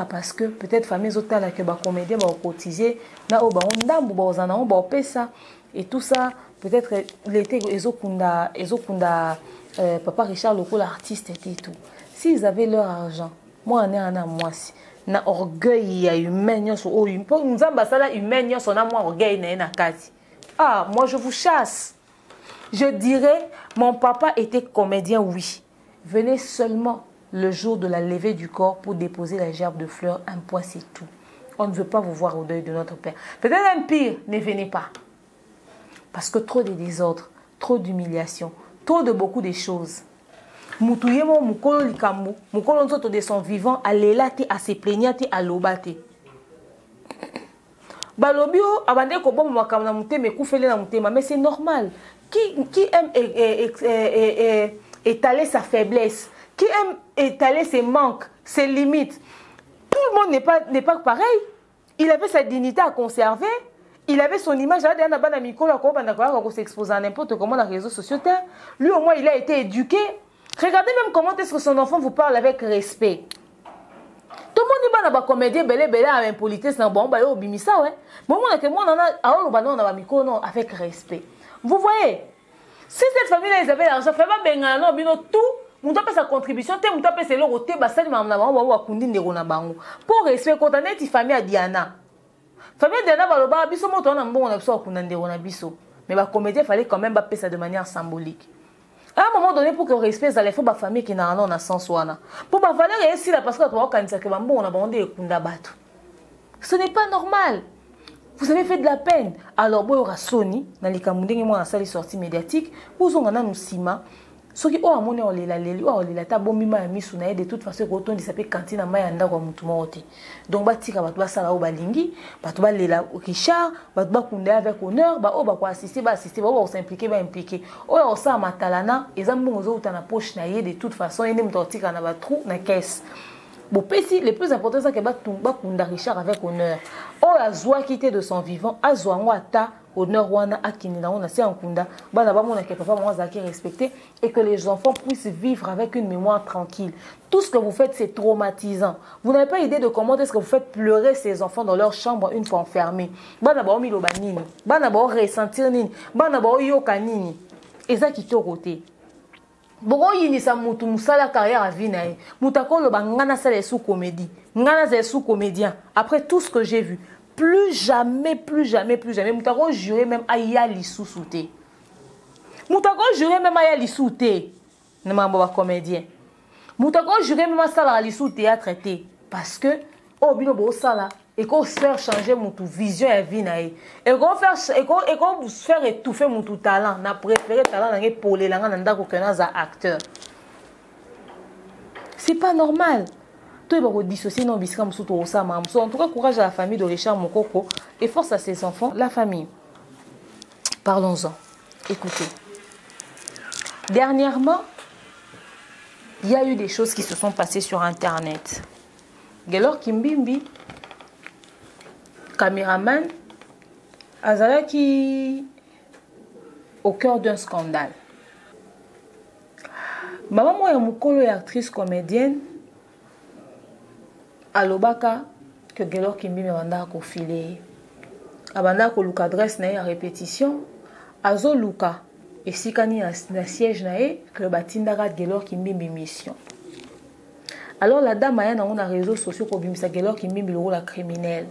Parce que peut-être famille zotala que ba comédien ba cotiser na o ba ndambu ba ozana ba pesa Et tout ça, peut-être, l'été, Papa Richard Loko, l'artiste et tout. S'ils avaient leur argent, moi, moi, si. Na orgueil ya humain sur oh pour nous ambassadeur humain sur na moi orgueil na kati. Ah, moi je vous chasse. Je dirais mon papa était comédien, oui. Venez seulement le jour de la levée du corps pour déposer la gerbe de fleurs, un point c'est tout. On ne veut pas vous voir au deuil de notre père. Peut-être un pire, ne venez pas. Parce que trop de désordre, trop d'humiliation, trop de beaucoup de choses. Moutouye mo mukolo likambo, mukolo nzoto de son vivant, alela te, a se plaigner te, a loba te. Balobio, abande ko bon makam na mutema, koufele na mutema, mais c'est normal. Qui aime étaler sa faiblesse, qui aime étaler ses manques, ses limites. Tout le monde n'est pas pareil. Il avait sa dignité à conserver. Il avait son image. Il s'exposer à n'importe comment dans les réseaux sociaux. Lui, au moins, il a été éduqué. Regardez même comment est-ce que son enfant vous parle avec respect. Tout le monde dit que comédien belé a impolitesse na bon ba yo bimisa ouais. Bon moi que moi on a micro non avec respect. Vous voyez? Si cette famille là ils avaient l'argent, fait pas benga non bino tout, on doit payer sa contribution, on doit payer le roté basali mamna bango wa kundi ndeko na bango. Pour respect quand on est famille à Diana. Famille Diana baloba biso moto na mbongo na biso kunda ndeko na biso. Mais ba comédien fallait quand même payer ça de manière symbolique. À un moment donné, pour que le respect, il faut que la famille qui n'a rien à sens. Pour que valeur est ici, parce que ce n'est pas normal. Vous avez fait de la peine. Alors, vous avez Sony, dans les Camerounais, moi, dans la salle sortie médiatique, vous avez un Sima. Ce qui est au monde, de toute façon, quand on dit ça peut cantine à Mayanda ou Moutumoroti. Donc, batika batba sala au balingi, batba lela Richard, batba kunde avec honneur, ba o ba ko assister, ba s'impliquer, ba impliquer. O ya osa matalana, ezambo ngozo utana poche na ye de toute façon, ene mtotika na ba trou na caisse. Bon, pesi, le plus important c'est que ba kunda Richard avec honneur. O ya zwa quitté de son vivant, a zwa ngwata honneur wana akini na on a c'est en kunda bana ba mona que papa maman zaki respecté et que les enfants puissent vivre avec une mémoire tranquille. Tout ce que vous faites c'est traumatisant. Vous n'avez pas idée de comment est-ce que vous faites pleurer ces enfants dans leur chambre une fois enfermés. Bana ba milo banini, bana ba ressentir nini, bana ba yoka nini. Et ça qui te côté. Boko yini sa mutu musala carrière à vie nae. Mutako lo bangana sa les sous comédie. Ngana sa sous comédien. Après tout ce que j'ai vu, plus jamais. Moutako juré même à y sous-souté. Moutako juré même à y sous-souté. Ne m'a pas comédien. Moutako juré même à ça la sous traité. Parce que, oh, bino bo sala. Et qu'on faire changer mon vision et vie nae. Et qu'on faire étouffer mon talent. Na préféré talent pour les langues nanda ko kenaza acteur. C'est pas normal. En tout cas, courage à la famille de Richard Mokoko et force à ses enfants, la famille. Parlons-en. Écoutez. Dernièrement, il y a eu des choses qui se sont passées sur Internet. Gelor Kimbimbi, caméraman, Azala qui au cœur d'un scandale. Maman moi Mokolo est actrice comédienne. Alobaka que Gelor Kimbi manda ko filé abanda ko luka adresse na ya répétition azo luka et sikani na siège na e que batinda ga Gelor Kimbi mission. Alors la dame a na réseaux sociaux ko bimisa Gelor Kimbi le rôle criminel.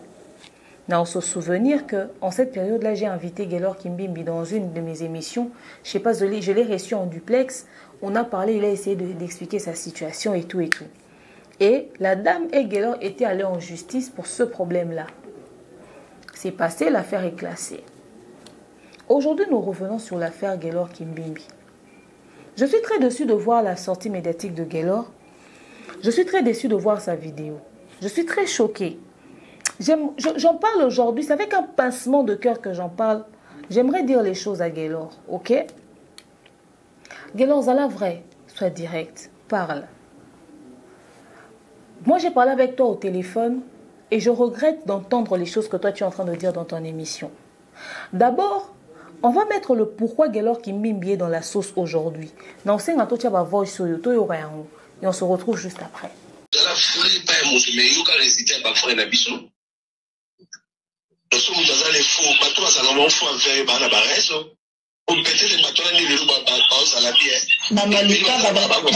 Na on se souvenir que en cette période là j'ai invité Gelor Kimbi dans une de mes émissions, je sais pas je l'ai reçu en duplex, on a parlé, il a essayé d'expliquer sa situation et tout. Et la dame et Gelor étaient allés en justice pour ce problème-là. C'est passé, l'affaire est classée. Aujourd'hui, nous revenons sur l'affaire Gelor Kimbimbi. Je suis très déçue de voir la sortie médiatique de Gelor. Je suis très déçue de voir sa vidéo. Je suis très choquée. J'en parle aujourd'hui, c'est avec un pincement de cœur que j'en parle. J'aimerais dire les choses à Gelor, ok? Gelor, la vraie, sois direct, parle. Moi, j'ai parlé avec toi au téléphone et je regrette d'entendre les choses que toi, tu es en train de dire dans ton émission. D'abord, on va mettre le pourquoi Gelor Kimbimbi est dans la sauce aujourd'hui. Et on se retrouve juste après. Parce que vous avez les faux, bateau, ça n'a pas faux à faire, bah, la barresse. Ou peut-être les bateaux, là, les bateaux, ça l'a bien. Bamalika, na bamu,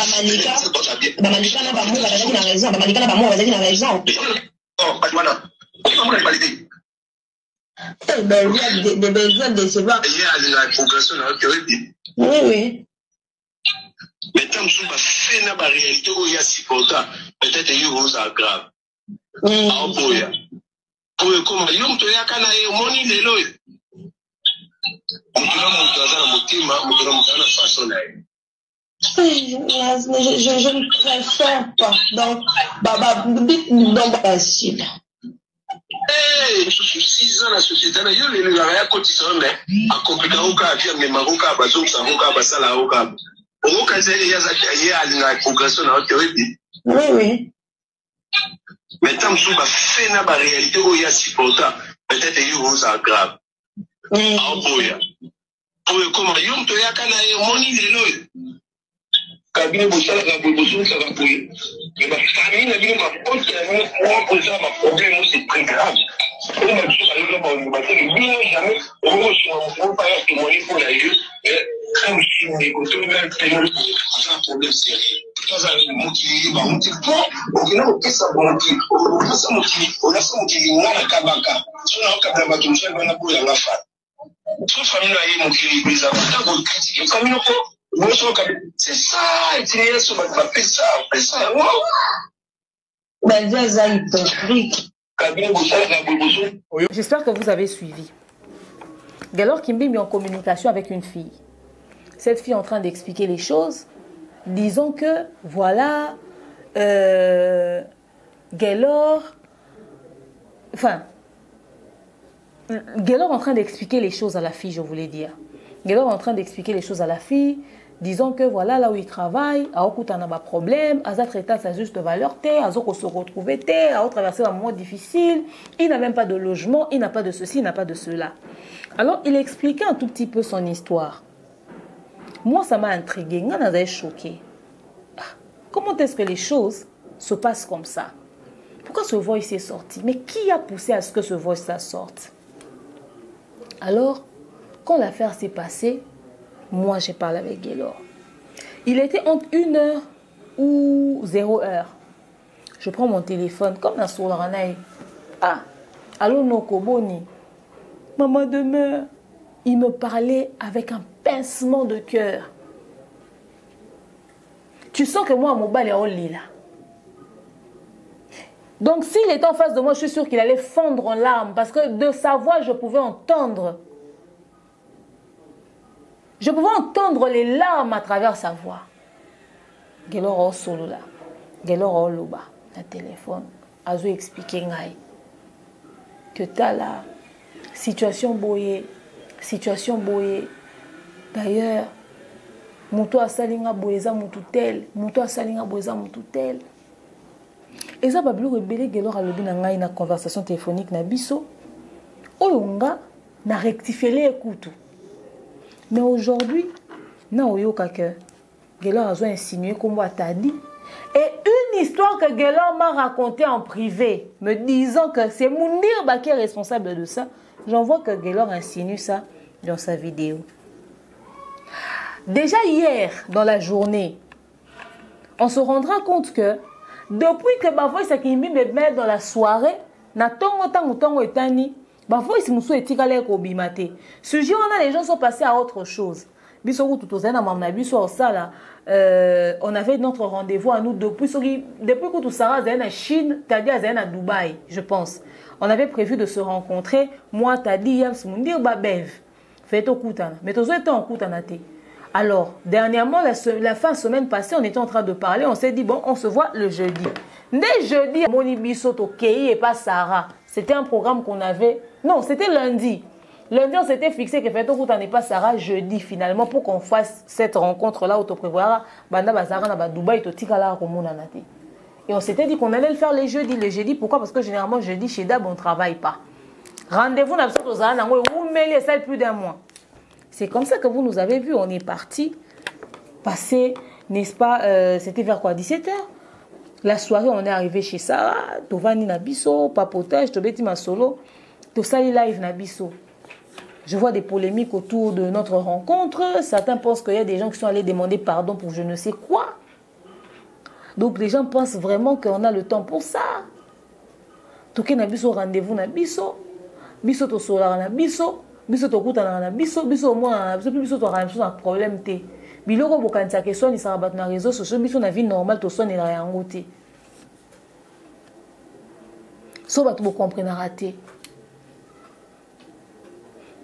bazali na raison. Bamalika, na bamu, bazali na raison. Non, pas de voilà. Comment on va dire? Des besoins de se voir. Il y a la progression dans notre vie. Oui, oui. Mais tant que tu vas faire la réalité où il y a si longtemps, peut-être qu'il y a une chose grave. Ah, boya. Pour comment il y a un truc à naïe, mon idée là. Mutuna mutazana mutima, mutuna mutazana façon là. Je ne préfère pas. Donc, donc, facile. Eh, 6 ans la société là, yo le la ya cotisation mais a compliqué au cas via mais maroka bazo ça roka basala au cas. Au cas c'est il y a la progression dans notre vie. Oui, oui. Mais tant que tu vas faire la réalité où il y a si longtemps, peut-être qu'il y a une chose grave. Ah, boya. Pour comment il y a un truc à naïe, mon idée là. Kabine bosala ka bozo ça va pour. Mais ma famille n'a bien ma pote qui a mis moi pour ça ma problème c'est très grave. On m'a dit on va faire bien jamais on va pas témoigner pour la gueule et comme si on écoutait même témoigner un problème sérieux. Ça mon qui va on dit bon on a fait ça bon qui on a ça mon qui on a kabaka. Si on a kabaka tout ça on a pour la fa. Toute famille là est mon qui les a pas de critiquer famille non. C'est ça, et tu es sur ma fait ça, on fait ça. J'espère que vous avez suivi. Galor Kimbi est en communication avec une fille. Cette fille est en train d'expliquer les choses. Disons que, voilà, Galor... Enfin, Galor est en train d'expliquer les choses à la fille, je voulais dire. Galor est en train d'expliquer les choses à la fille. Disons que voilà, là où il travaille, à Okuta n'a pas de problème, à sa traiter sa juste valeur, à Zoko se retrouver, à traverser un moment difficile, il n'a même pas de logement, il n'a pas de ceci, il n'a pas de cela. Alors, il expliquait un tout petit peu son histoire. Moi, ça m'a intrigué, ça m'a choqué. Comment est-ce que les choses se passent comme ça? Pourquoi ce voice est sorti? Mais qui a poussé à ce que ce voice sorte? Alors, quand l'affaire s'est passée, moi, j'ai parlé avec Galor. Il était entre 1h ou 0h. Je prends mon téléphone, comme dans Solaranaï. Ah, allô Nokoboni. Maman demeure. Il me parlait avec un pincement de cœur. Tu sens que moi, mon bal est au lit là. Donc, s'il était en face de moi, je suis sûre qu'il allait fondre en larmes. Parce que de sa voix, je pouvais entendre. Je pouvais entendre les larmes à travers sa voix. Galor au solo là. Galor au loba. Le téléphone. Azo expliqué ngai. Que t'as là. Situation boyée. Situation boyée. D'ailleurs, Mouto a salinga boyeza moututel. Mouto a salinga boyeza moututel. Et ça, Babylou rebelle Galor a lobi na ngai na conversation téléphonique na biso. Oyonga na rectifié les écoutes. Mais aujourd'hui, Galor a insinué comme moi t'a dit. Et une histoire que Galor m'a racontée en privé, me disant que c'est Mounir qui est responsable de ça, j'en vois que Galor insinue ça dans sa vidéo. Déjà hier, dans la journée, on se rendra compte que depuis que ma voix s'est me met dans la soirée, na tongo etani. Parfois, si nous sommes ce jour, les gens sont passés à autre chose. On avait notre rendez-vous à nous depuis que tout ça en Chine, Tadi à Dubaï, je pense. On avait prévu de se rencontrer. Moi, Tadi, Yams, Mundir, Babev. Fait au Koutana. Mais tous étaient en Koutanate. Alors, dernièrement, la fin de semaine passée, on était en train de parler. On s'est dit, bon, on se voit le jeudi. Dès jeudi, Moni Bisoto, Kei et pas Sarah. C'était un programme qu'on avait... Non, c'était lundi. Lundi, on s'était fixé que Feto Kouta n'est pas Sarah jeudi, finalement, pour qu'on fasse cette rencontre-là, auto-prévoir. Banda Bazara, Naba Dubaï, Totikala, Komunanate. Et on s'était dit qu'on allait le faire les jeudis. Les jeudis, pourquoi? Parce que généralement, jeudi, chez Dab, on ne travaille pas. Rendez-vous, c'est plus d'un mois. C'est comme ça que vous nous avez vu. On est parti passer, n'est-ce pas, c'était vers quoi, 17h? La soirée, on est arrivé chez Sarah, Tovani Nabiso, papotage, Tobeti Masolo. Tout ça, live na biso. Je vois des polémiques autour de notre rencontre. Certains pensent qu'il y a des gens qui sont allés demander pardon pour je ne sais quoi. Donc les gens pensent vraiment qu'on a le temps pour ça. Toké na biso rendez-vous na biso. Biso to solar na biso. Biso to kuta na biso. Biso mo na biso. Biso to ra biso na problème te. Biloko bokanisa ke so ni sa bat na réseaux sociaux. Biso na vie normale to so ni la yango te. So bat bo comprendre raté.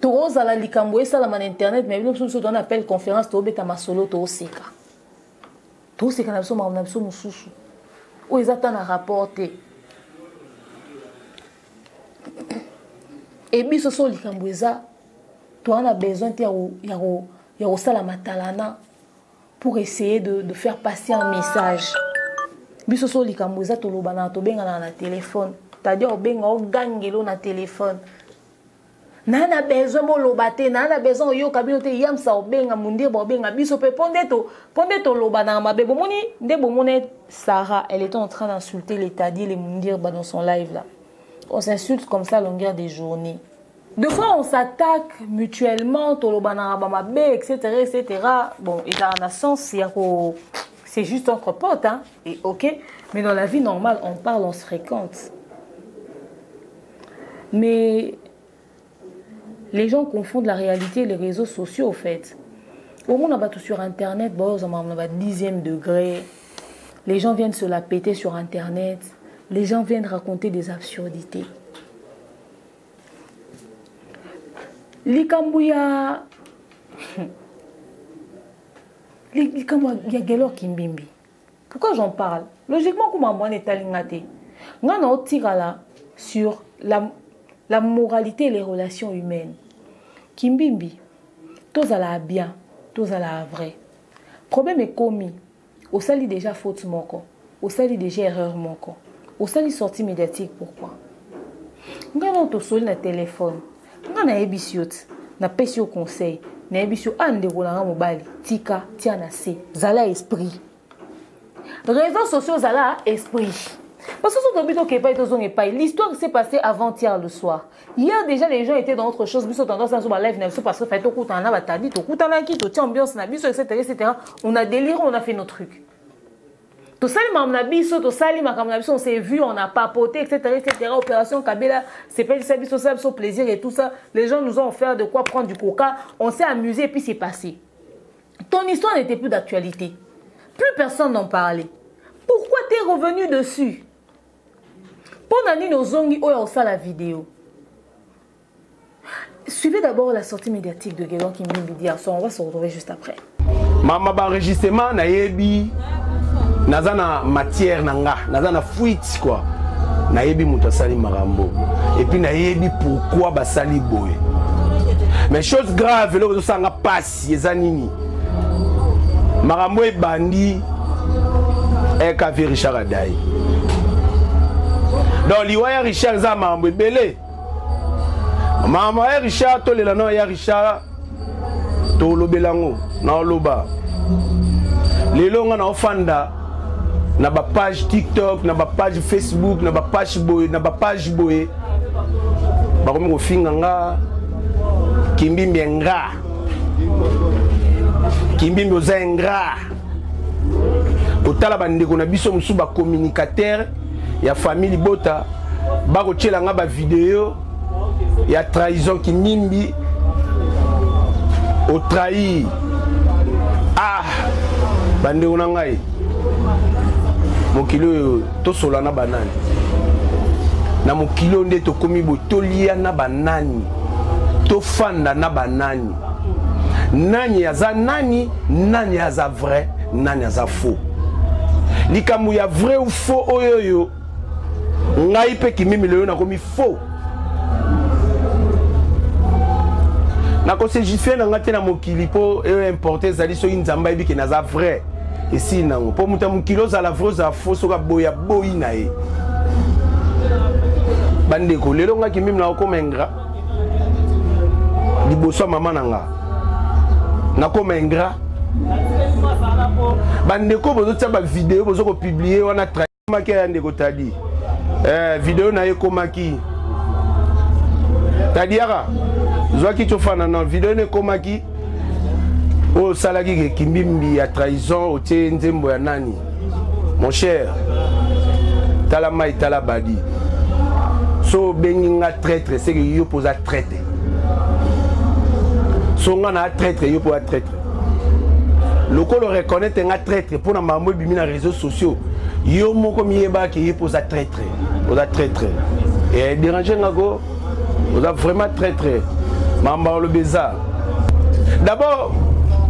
Tous à la likambo ça la man internet mais bien sûr on appelle conférence to beta masolo to seka. To seka na biso ma na biso mususu. O ezata na rapporter. Et biso so likambo eza to on a besoin ya o sala matalana pour essayer de faire passer un message. Biso so likambo eza to lobana to benga na téléphone. C'est-à-dire o benga o gangelo na téléphone. Nana besoin mo lobate nana besoin yo kabinote yam sa obenga mundir bo benga biso pe ponde to lobana mabe bomoni nde bomone Sarah elle était en train d'insulter l'état dit les mundir ba dans son live là. On s'insulte comme ça à longueur des journées. Deux fois on s'attaque mutuellement to lobana ba mabe etc. Bon il a un sens c'est juste entre potes hein et OK mais dans la vie normale on parle on se fréquente. Mais les gens confondent la réalité et les réseaux sociaux, au fait. Au moins, on a tout sur Internet, bon, on a 10e degré. Les gens viennent se la péter sur Internet. Les gens viennent raconter des absurdités. Likambouya. Likambouya Gelor Kimbimbi. Pourquoi j'en parle? Logiquement, comme moi, on est à l'ingate. On a un tir là sur la moralité et les relations humaines. Kimbimbi, tous à la bien, tous à la vrai. Problème est commis. Au sali déjà faute moko, au sali déjà erreur moko, au sali sortie médiatique pourquoi? Nous avons tout seul na téléphone, nous avons ébisiot, na pesio conseil, na ébisio ande rolanga mobali, tika tiana se, zala esprit. Réseaux sociaux zala esprit. Parce que l'histoire s'est passée avant-hier le soir. Hier déjà les gens étaient dans autre chose. Parce que on a déliré, on a fait nos trucs. On s'est vu, on a papoté, etc. Opération Kabila, c'est pas le plaisir et tout ça. Les gens nous ont offert de quoi prendre du coca. On s'est amusé et puis c'est passé. Ton histoire n'était plus d'actualité. Plus personne n'en parlait. Pourquoi t'es revenu dessus? Pendant nos zongi oya la vidéo. Suivez d'abord la sortie médiatique de Gelor Kimbimbi hier soir. On va se retrouver juste après. Mama enregistrement na yebi nazana matière nanga, nazana fuite quoi. Na yebi muto sali marambo. Et puis na yebi pourquoi basali boye. Mais chose grave le sanga passe yezanini. Marambo e bandi e ka Richard Adai. Donc liwaya Richard za marambo ebele. Mama Richard to le lano ya Richard to lobelango na loba. Lelo nga na ofanda na ba page TikTok, na ba page Facebook, na ba page boy, na ba page boy. Ba komi ko finga nga Kimbimbi nga. Kimbimbi ozenga. Otala bandeko na biso musu ba communicateur ya famille Bota ba ko tshela nga ba vidéo ya trahison Kimbimbi o trahi bandeko na ngai mokilo to sola na banani na mokilo nde to komi botolia na banani to fanda na banani nani aza nani nani aza vrai nani aza faux likambo ya vrai ou faux oyoyo ngai pe Kimbimbi lelo na komi faux na ko se jifé na ngate na mokili po importer zali so nzamba ebi ke naza vrai et si nango po muta mokilo za la vrai za faux so ka boya boyi na e bandeko lelo nga Kimbimbi na ko mengra liboso mama nanga na ko mengra bandeko bozo tsa ba vidéo bozo ko publier wana traitement ke ndeko tadi vidéo na ye komaki Tadiara, Zoaki Tofana, dans la vidéo, ne komaki, au salagi Kimbimbi à trahison, au Tienzembo ya Nani. Mon cher, Talama et Talabadi. So benginga traître, c'est que yo pose à traiter. So ngana traître, yo pose à traître. Le col reconnaît un traître pour la maman bimi na réseaux sociaux. Yo moko mieba qui yo pose à traître. Pose à traître. Et déranger ngago, vous a vraiment traître. Mamba le bizarre. D'abord,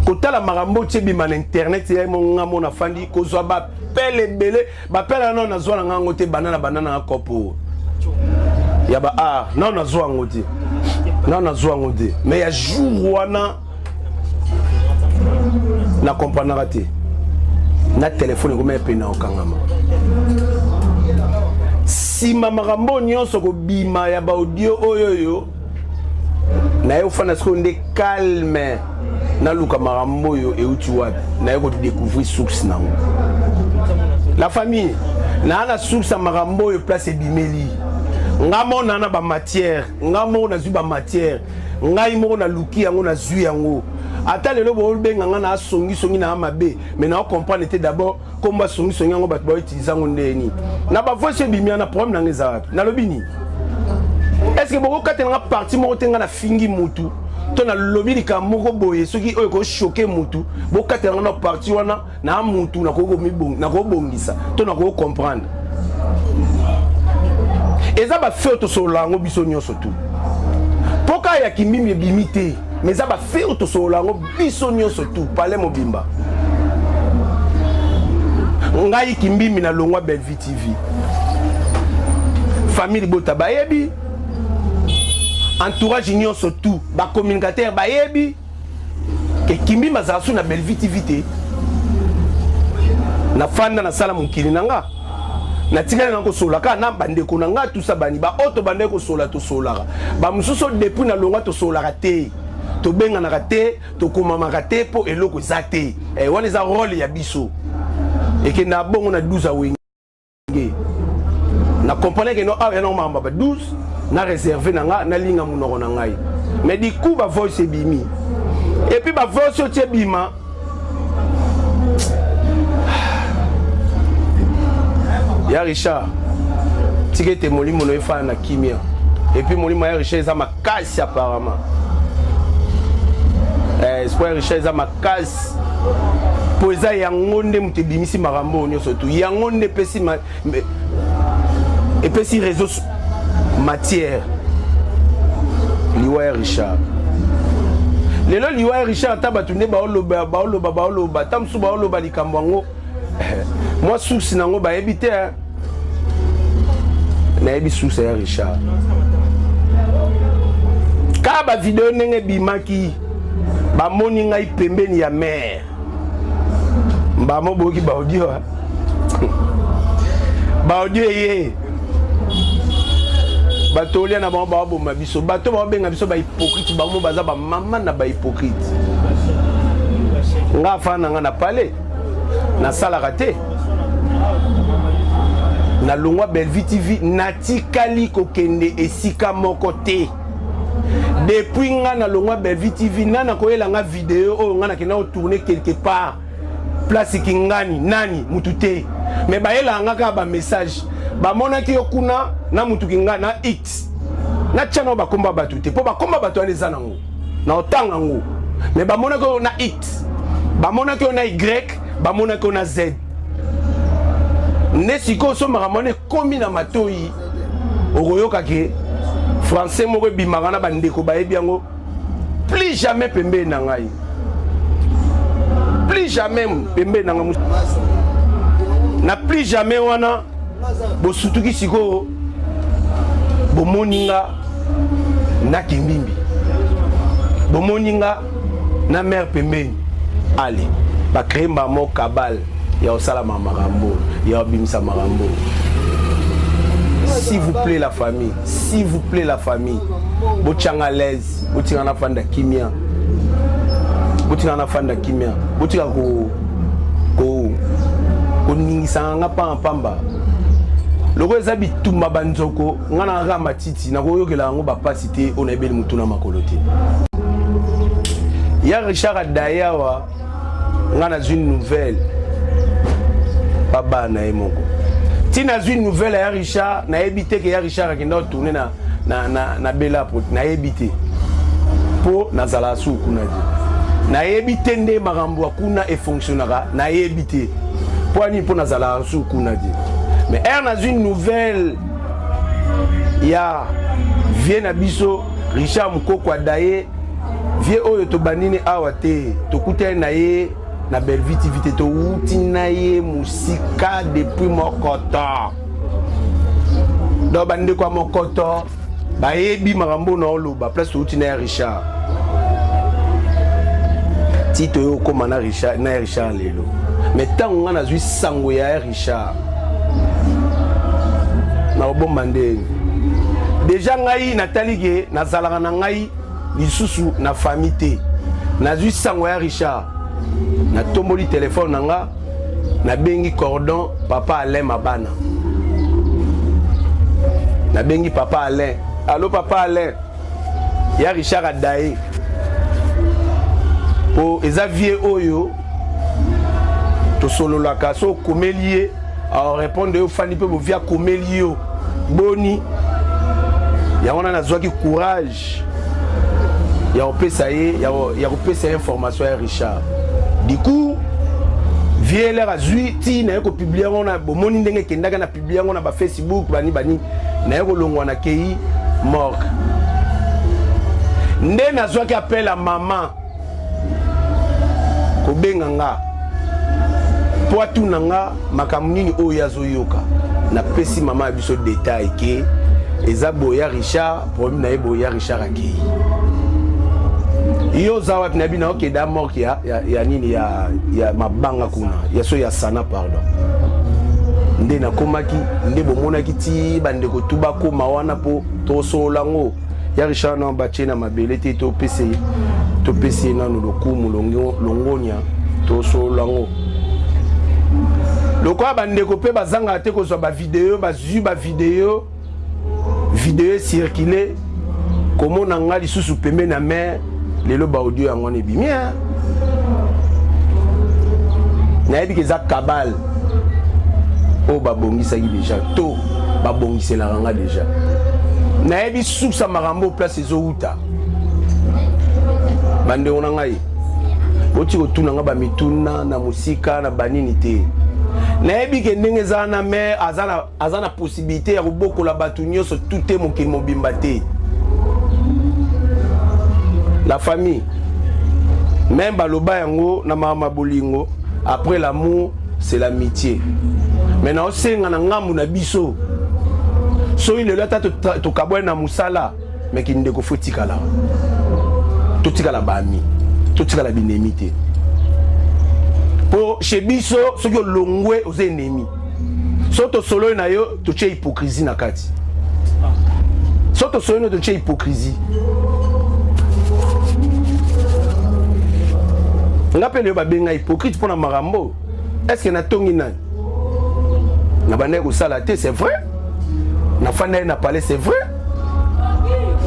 quand la marambo tibima l'internet, c'est mon ngamo na fandi ko zo ba pele belé, ba pele non na zo na ngote banana na kopo. Ya ba ah non na zo ngote. Non na zo ngote. Mais ya jour wana na comprendre te. Na téléphone ko me pena okangama. Si marambo nyonso ko bima ya ba audio oyoyo na yo fana skonde calme. Na luka marambo yo e uti wapi na yoko découvrir source nango la famille na ana source marambo yo place bimeli ngamo na ba matière ngamo na zu ba matière ngai mo na luki yango na zu yango ata lelo bo benga na songi na mabe mais na comprendre était d'abord comment songi yango ba utiliser ngo ndeni na ba voice bimia na problème na ngeza na lobini est-ce que boko katenga parti mo tenga na fingi mutu ton a lobby di kamoko boye ceux qui ont choqué mutu beaucoup de gens parti wana na mutu na ko mibong na ko bongisa ton na ko comprendre et ça va faire to solango bisonyo surtout pourquoi ya kimimi bimité mais ça va faire to solango bisonyo surtout parler mobimba ngai kimbimi na longwa Belvi TV famille bota bayebi entourage union surtout ba communicateur ba yebi que kimbi mazasu na Belvi TV na fanda na sala mukili nanga na tingana na ko sola ka na bande ko nanga tout ça bani ba auto bande ko sola to sola ba mususo depuis na longa to sola raté to benga na raté to komama raté po eloko zate e wana za rôle ya biso et que na bongo na 12 a wenge na comprendre que no a non mamba 12 na réservé na linga munoko na ngai mais du coup ba voice bimi et puis ba voice tie bima ya Richard tikete molimo no efana na kimia et puis molimo ya Richard za makasi apparemment espoir Richard za makasi poeza yango nde mutu bimisi marambo nyonso tu yango nde pesi et pesi réseau matière liwa Richard lelo liwa Richard tabatunde baoloba tamsu baoloba likambo ngo moi source nango ba ebité na ebi source ya Richard ka ba vidéo nenge bimaki ba moni ngai pembeni ya mer mba mo boki ba audio ba audio ye batolia na ba bomba biso bato ba benga biso ba hypocrite ba mo baza ba mama na ba hypocrite nga fana nga na palais na sala raté na longwa Belvi TV natikali kokende esika moko te depuis nga na longwa Belvi TV nana koyela nga vidéo o nga na kena tourner quelque part place kingani nani mutute mais bayela nga ka ba message ba monaki okuna na mutu kinga na X na channel ba komba batute po ba komba batu aleza nango na otanga ngo mais ba monaki na X ba monaki na Y ba monaki na Z nesiko so maramone komi na matoi okoyoka ke français moko bimaka na bandeko bayebi yango plus jamais pembe na ngai plus jamais pembe na ngai na plus jamais wana bosutuki siko bomoninga na kimbimbi bomoninga na mère pembeni allez ba créer mamo kabal ya osala marambo ya bimisa marambo. S'il vous plaît la famille, s'il vous plaît la famille, botianga l'aise, botianga na fanda kimia, botianga na fanda kimia, botianga ko ningisa nga pamba. loko eza bitumba banzoko ngana nga matiti na koyokela ngo bapasité on ebeli mutuna makolote ya Richard Dayawa ngana une nouvelle papa na emoko tina une nouvelle ya Richard na ebité que ya Richard akenda tourner na bela pour na ebité po nazala su kuna di na ebité nde makambo kuna e fonctionnera na ebité po ani po nazala su kuna di mais er na une nouvelle ya vie na biso Richard Mukoko Adaye vie oyo to banini awa te to kuta na ye na Bellevue TV to uti na ye musika depuis mokoto do bande kwa mokoto ba yebi makambo na oloba place uti na Richard tito yo koma na Richard lelo mais tango nga na zwi sango ya Richard na obomba ndenge déjà ngai natali ke nazalaka na ngai lisusu na famille te na zwi sango ya Richard na tomboli téléphone nanga na bengi cordon papa Alain Mabana na bengi papa Alain allo papa Alain ya Richard Adaye po eza vie oyo to solo la kaso komelie a répondre au fani pe bo via komelio boni ya on a zwaki courage ya opesa ye ya opesa information ya Richard du coup vie la razui ti na ko publier on a bomoni ndenge kendaka na publier on a ba Facebook bani na ko longwa na kei mort nde na zwaki appel à maman ko benganga po atunanga makamnini oyo yazoyoka na pesi mama biso détail ke eza boya Richard problème na boya Richard akei yo zawa na bina oke da mort ya nini ya mabanga kuna ya so ya sana pardon nde na komaki nde bomonaki ti bande ko tuba ko mawana po to solango ya Richard na bache na mabele te to pese na no lokumu longonya to solango loko bande ko pe bazanga te ko so ba vidéo vidéo circuler comment nanga lisusu pembe na mer lelo ba audio yango ne bimia na ebi ke za kabal o ba bongisa ki déjà to ba bongisa la ranga déjà na ebi sousa marambo place ezo uta bande ona ngai oti ko tuna nga ba mituna na musika na banini te na ebi ke ndenge za na mer azana possibilité ya koboko la batunyo so tout mokili mobimba te la famille même baloba yango na mama bolingo après l'amour c'est l'amitié maintenant osenga na ngambu na biso so ile lata to kabwe na musala mais ki ndeko fotikala to tikala bami to tikala binemité pour chez biso so yo longwe aux ennemis so to solo na yo to che hypocrisie na kati so to solo no to che hypocrisie ngapele ba benga hypocrite pour na marambo est-ce que na tongi nani na bande ko sala te c'est vrai na fana na parler c'est vrai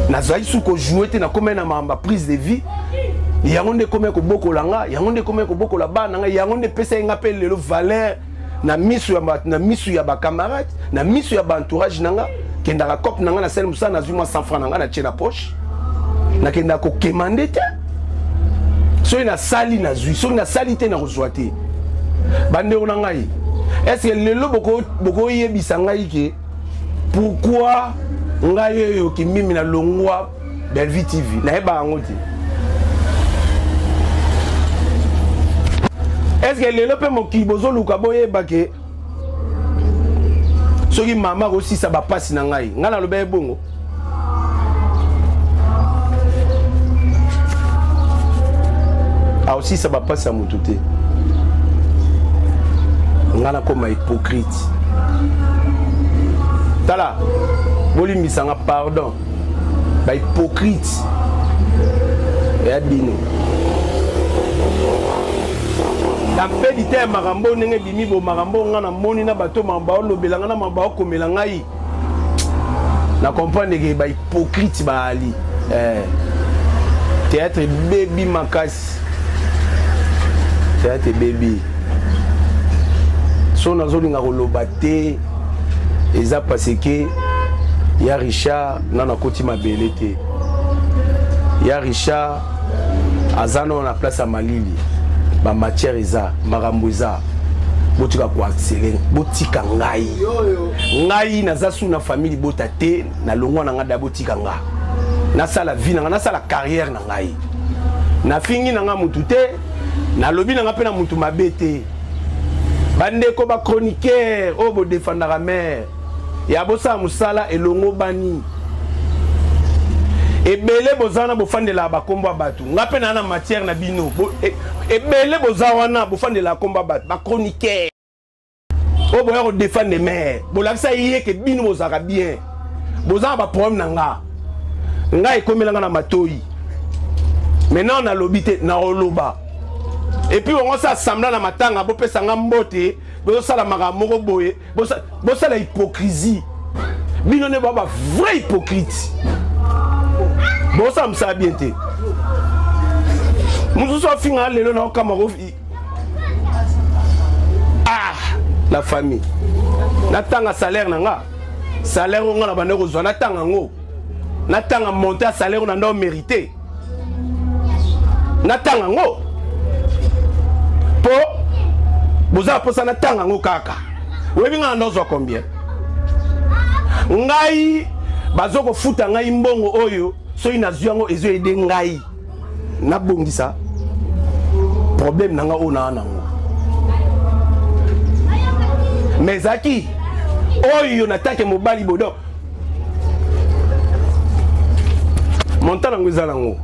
na zai su ko jouer te na comme na mamba prise de vie yango nde comme ko boko langa yango nde comme ko boko la bana nga yango nde pesa ngapele le valeur na misu ya ba camarade na misu ya ba entourage nanga kenda ka cop nanga na sel musa na zuma 100 francs nanga na tchena poche na kenda ko kemande te so ina sali na zui so ina sali te na kozwate bande ona ngai est-ce que lelo boko yebisa ngai ke pourquoi ngai yo ki mimi na longwa Bellevue TV na eba ngo te est-ce que lelo pe moki bozo luka boye bake soki mama aussi ça ba passe na ngai ngana lobe bongo aussi ça va passer à mon tout. On a comme hypocrite. Tala, boli misanga pardon. Ba hypocrite. Et adino. La pédité marambo nenge bimi bo marambo ngana moni na bato mamba lobelanga na mamba komela ngai. Na comprendre que ba hypocrite ba ali. Théâtre baby makas. Théâtre baby. Son azolinga kolobate eza parce que ya Richard nana koti mabele te. Ya Richard azano na place à Malili. Ba matière eza marambo eza botika ko accélérer botika ngai ngai naza sous na famille botate na longwa na ngada botika nga na sala vie na sala carrière na ngai na fingi na nga mutu te na lobi na nga pe na mutu mabete bande ko ba chroniqueur o bo défendre mère ya bosa musala elongo bani ebele bozana bofandela bakombo batu ngape na matière na bino ebele bozawana bofandela komba batu ba chroniqueur o boya ko défendre mère bolakisa yé ke bino bozaka bien bozana ba problème nga ekomelanga na matoyi maintenant na lobité na oloba et puis on ça semblant na matanga bopesa nga mbote bosala makamoko boye bosala hypocrisie bino ne baba vrai hypocrite. Bon, ça me sait bien. Nous sommes finis à l'élo dans le Cameroun. Ah, la famille. N'attend un salaire nanga. Salaire on a la bande aux n'attend un haut. N'attend un monter à salaire on a non mérité. N'attend un haut. Pour vous avez posé n'attend un haut kaka. Vous avez un autre combien? Ngai bazoko futa ngai mbongo oyo. So ina zuango ezo ede ngai na bongi ça problème nanga ona nango mais zaki oyo natake mobali bodo montana ngwiza nango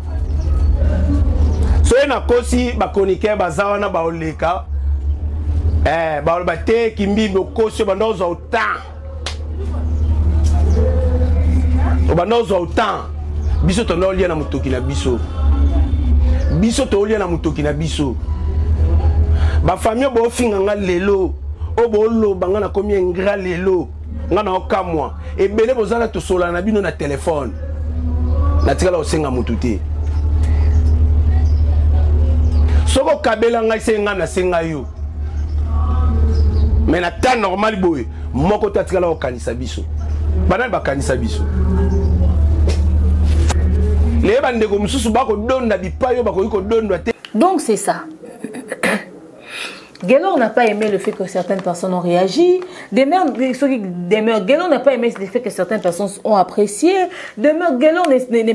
so ena kosi ba chroniqueur bazawa na ba oleka ba olbate kimbi bokosi bandozo autant bandozo autant biso to no lia na mutoki na biso biso to lia na mutoki na biso ba famille bo finga nga lelo o bo lo banga na komi ngra lelo nga na okamwa ebele bozala to sola na bino na téléphone na tikala osenga mututé soko kabela nga senga na senga yo mais na temps normal boy moko tatikala okanisa biso bana ba kanisa biso. Donc c'est ça. Gelor n'a pas aimé le fait que certaines personnes ont réagi. Gelor n'a pas aimé le fait que certaines personnes ont apprécié. Gelor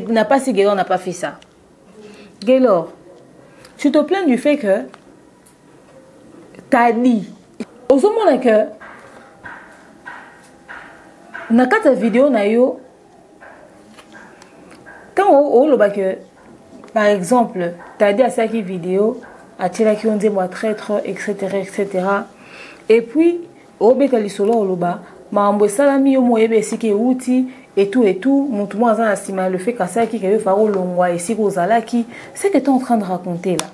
n'a pas si Gelor n'a pas fait ça. Gelor, tu te plains du fait que t'as dit. Au moment que dans ta vidéo nayo. Quand on le que, par exemple, tu as dit à ça qui vidéo, à Tila qui ont dit moi traître, etc., etc. Et puis, au bétali solo au loba, ma ambo salami au moyebe si qui outi et tout, mon tout moins en le fait qu'à ça qui veut faire au long et si aux alaki, c'est que tu es en train de raconter là.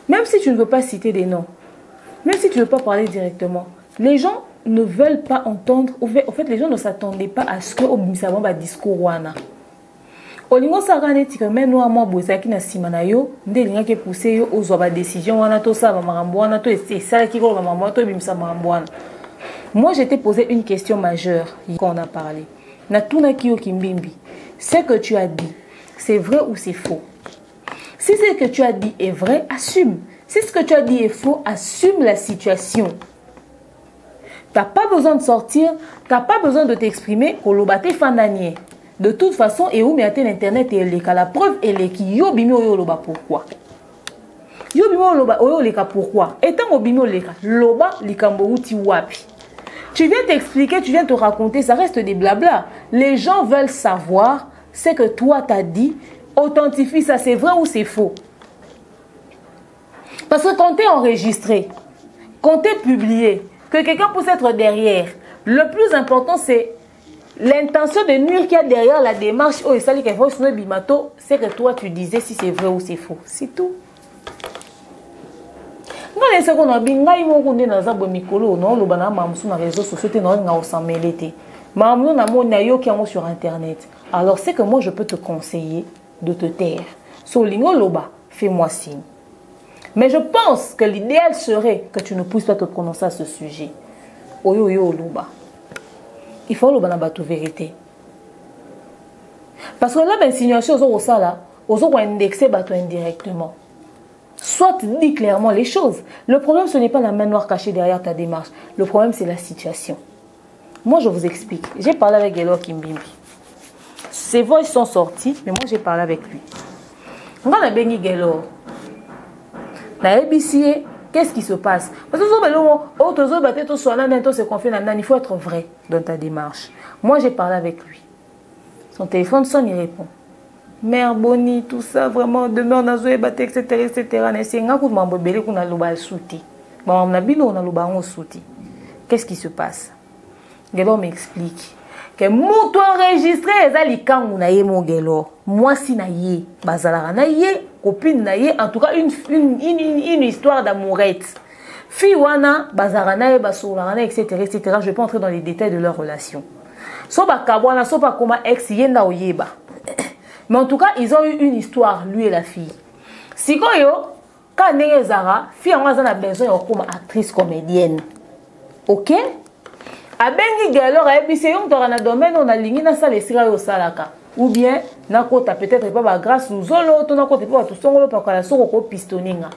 Même si tu ne veux pas citer des noms, même si tu ne veux pas parler directement, les gens ne veulent pas entendre, au fait les gens ne s'attendaient pas à ce que au misabon ba discours wana. Olingo sarane tika même nous moi bozaki na simana yo, ndelinga ke pousser yo ozwa ba décision wana to sa ba marambo wana to c'est ça qui ko ba marambo to bimisa marambo wana. Moi j'ai t'ai posé une question majeure quand on a parlé. Na tuna kiyo kimbimbi. Ce que tu as dit, c'est vrai ou c'est faux? Si ce que tu as dit est vrai, assume. Si ce que tu as dit est faux, assume la situation. Tu n'as pas besoin de sortir, tu n'as pas besoin de t'exprimer pour le battre fananier. De toute façon, et où mettez l'internet et la preuve est qui yo bimo yo loba pourquoi? Yo bimo loba yo leka pourquoi? Étant au bimo leka loba likambo uti wapi? Tu viens t'expliquer, tu viens te raconter, ça reste des blabla. Les gens veulent savoir ce que toi t'as dit, authentifie ça, c'est vrai ou c'est faux? Parce que quand tu es enregistré, quand tu es publié, que quelqu'un puisse être derrière, le plus important c'est l'intention de nuire qu'il y a derrière la démarche. Oh, c'est que toi tu disais si c'est vrai ou c'est faux. C'est tout. laisser qu'on a bien ngai mon connaît dans un mikolo non le bana maman sur les réseaux sociaux non nga s'en mêler maman na mon nayo qui sur internet alors c'est que moi je peux te conseiller de te taire sur lingo loba fais-moi signe mais je pense que l'idéal serait que tu ne puisses pas te prononcer à ce sujet oyo yo loba il faut loba na bato vérité parce que là l'insinuation aux ça là aux autres indexer bato indirectement. Soit dis clairement les choses. Le problème, ce n'est pas la main noire cachée derrière ta démarche. Le problème, c'est la situation. Moi, je vous explique. J'ai parlé avec Gelor Kimbimbi. Ses voix sont sorties, mais moi, j'ai parlé avec lui. On a béni Gelor. Qu'est-ce qui se passe? Parce que il faut être vrai dans ta démarche. Moi, j'ai parlé avec lui. Son téléphone sonne, il répond. Mère Boni, tout ça, vraiment, demain on a joué, etc. Qu'est-ce qui se passe? Gelor m'explique que mouto enregistré, moi si naïe, bazalara naïe, copine naïe, en tout cas une histoire d'amourette. Fiwana, bazarana, basolarana, etc. Je ne vais pas entrer dans les détails de leur relation. Soba kabwana, soba koma ex yenda oyeba. Mais en tout cas, ils ont eu une histoire, lui et la fille. Si quand Nenge Zara, fille en a besoin comme actrice comédienne. Ok? A bengi galore a ebissé yon dans un domaine on a ligné na salle sira yo salaka. Ou bien na kota peut-être pas grâce aux zolo, to na kota pas tout songolo pa kala soko ko pistoninga.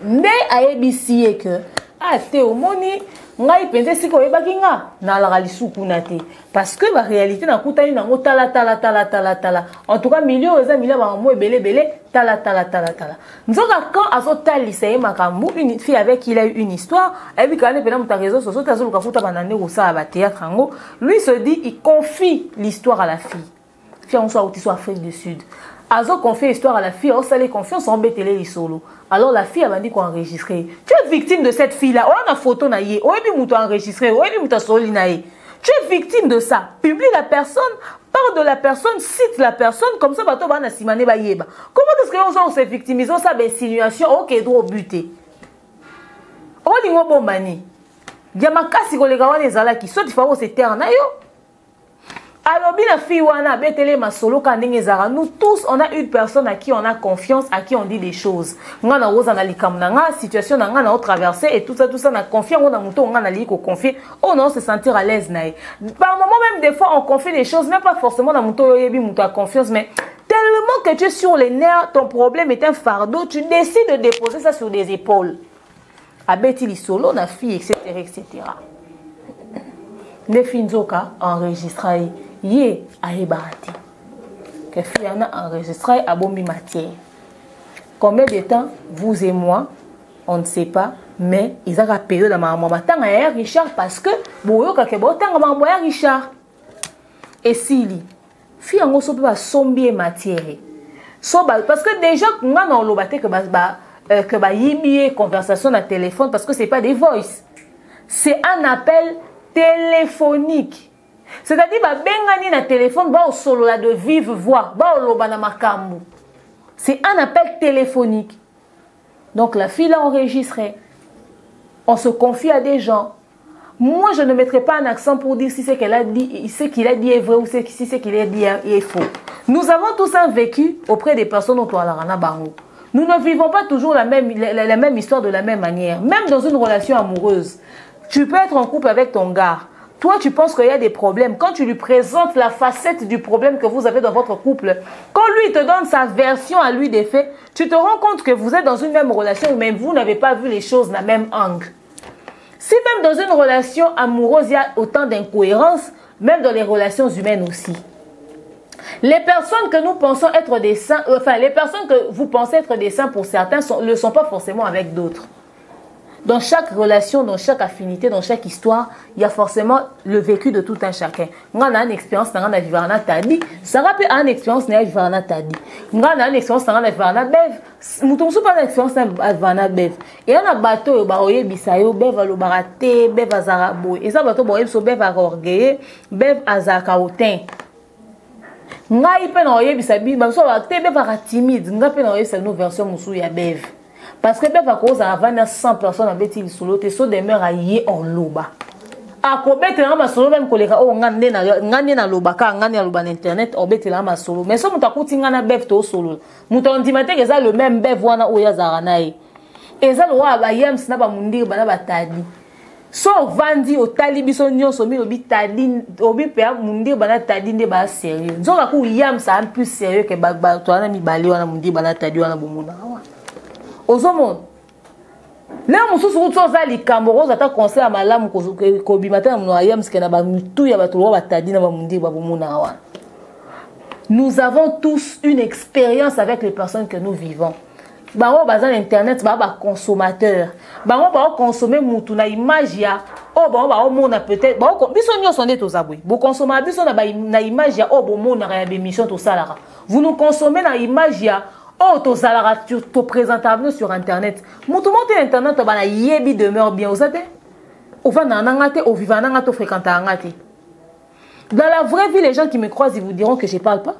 Nde a ebissé que a te omoni ngai penze siko yebaki nga na la lisuku na te parce que la réalité na kutani na ngo tala en tout cas milieu eza milieu ba mo ebele tala nzoka quand azotali sey makambu une fille avec qui il a eu une histoire et puis quand elle pena muta réseaux sociaux tazo luka futa banane ko sa ba théâtre ngo lui se dit il confie l'histoire à la fille on soit au Afrique du Sud azo confie l'histoire à la fille on s'allait confiance en betele solo. Alors la fille a dit qu'on enregistrer. Tu es victime de cette fille-là. On a photo naïe. On a dit enregistré. On a dit soli naïe. Tu es victime de ça. Publie la personne, parle de la personne, cite la personne. Comme ça, bato ba na simane ba yeba. Comment est-ce que on s'est victimisé? On s'est insinuation. Ok, droit buté. On dit ngo bombani. Diamakasi ko lega wana ezala ki. Soit il faut se taire na yo. Alors, bien la fille wana betele masolo kandenge zara. Nous tous, on a une personne à qui on a confiance, à qui on dit des choses. On a rosa na likamnanga, situation na na traversé et tout ça on a confiance, on a mouton, on a li ko confier, on a se sentir à l'aise naï. Par moment même des fois on confie des choses, même pas forcément na mouton yebi mouton à confiance, mais tellement que tu es sur les nerfs, ton problème est un fardeau, tu décides de déposer ça sur des épaules. A beti li solo na fille etc. Ne finzoka enregistré. Yé aïbarati. Que fille en a enregistré à bombi matière. Combien de temps vous et moi, on ne sait pas, mais ils ont rappelé la maman matin à Richard parce que boyo kake bo tanga maman Richard. Et Sili, fille en gros pas sombier matière. Parce que déjà on a dans l'obate que ba yimie conversation à téléphone parce que c'est pas des voice. C'est un appel téléphonique. C'est-à-dire que bengani na téléphone ba au solo la de vive voix, ba au loba na makambu. C'est un appel téléphonique. Donc la fille l'a enregistré. On se confie à des gens. Moi, je ne mettrai pas un accent pour dire si ce qu'elle a dit, ce qu'il a dit est vrai ou si ce qu'il a dit est faux. Nous avons tous un vécu auprès des personnes autour de la Rana Barou. Nous ne vivons pas toujours la même histoire de la même manière. Même dans une relation amoureuse, tu peux être en couple avec ton gars. Toi, tu penses qu'il y a des problèmes. Quand tu lui présentes la facette du problème que vous avez dans votre couple, quand lui te donne sa version à lui des faits, tu te rends compte que vous êtes dans une même relation, mais vous n'avez pas vu les choses de la même angle. Si même dans une relation amoureuse, il y a autant d'incohérences, même dans les relations humaines aussi. Les personnes que nous pensons être des saints, les personnes que vous pensez être des saints pour certains ne le sont pas forcément avec d'autres. Dans chaque relation, dans chaque affinité, dans chaque histoire, il y a forcément le vécu de tout un chacun. On a une expérience, on a vivre en tadi. Ça rappelle une expérience, on a vivre en tadi. On a une expérience, on a vivre en bev. Nous sommes pas une expérience, on a vivre en bev. Et on a bateau, baroye bisayo, bev à l'obarate, bev à zarabo. Et ça bateau, baroye so bev à orgueil, bev à zakaotin. Nga ipe na oye bisabi, ba so ba te bev à timide. Nga pe na oye sa no version musu ya bev. parce que bef akoza avana 100 personnes abeti lisolo te so demeure aye en loba akobetela masolo même koleka o ngande na lobaka ngande na loba na internet obetela masolo mais so muta kutinga na bef to solo muta ondimate que ça le même bef wana oya zaranaye eza lo wa ba yems na ba mundir bana batadi so vandi otali biso nyonso mi obi tadi obi pe mundir bana tadi nde ba sérieux nzoka ku yems un plus sérieux que ba to na mi bali wana mundir bana tadi wana bomuna wa ozomon là mususu kutsoza likambo roza ta conseil à malamu ko bimata na yems ke na ba mutu ya bato ba tadi na ba mundir ba bomuna wa. Nous avons tous une expérience avec les personnes que nous vivons. Bango bazan internet ba consommateur bango ba consommer mutu na image ya o ba mona peut-être ba biso nyonso nde tozabwe bo consommer biso na image ya o bo mona ya émission to salara vous nous consommez na image ya o to salara to présentable sur internet mutu monte internet ba na yebi demeure bien osate o va na ngate o vivant na ngate fréquenter ngate. Dans la vraie vie les gens qui me croisent ils vous diront que je parle pas.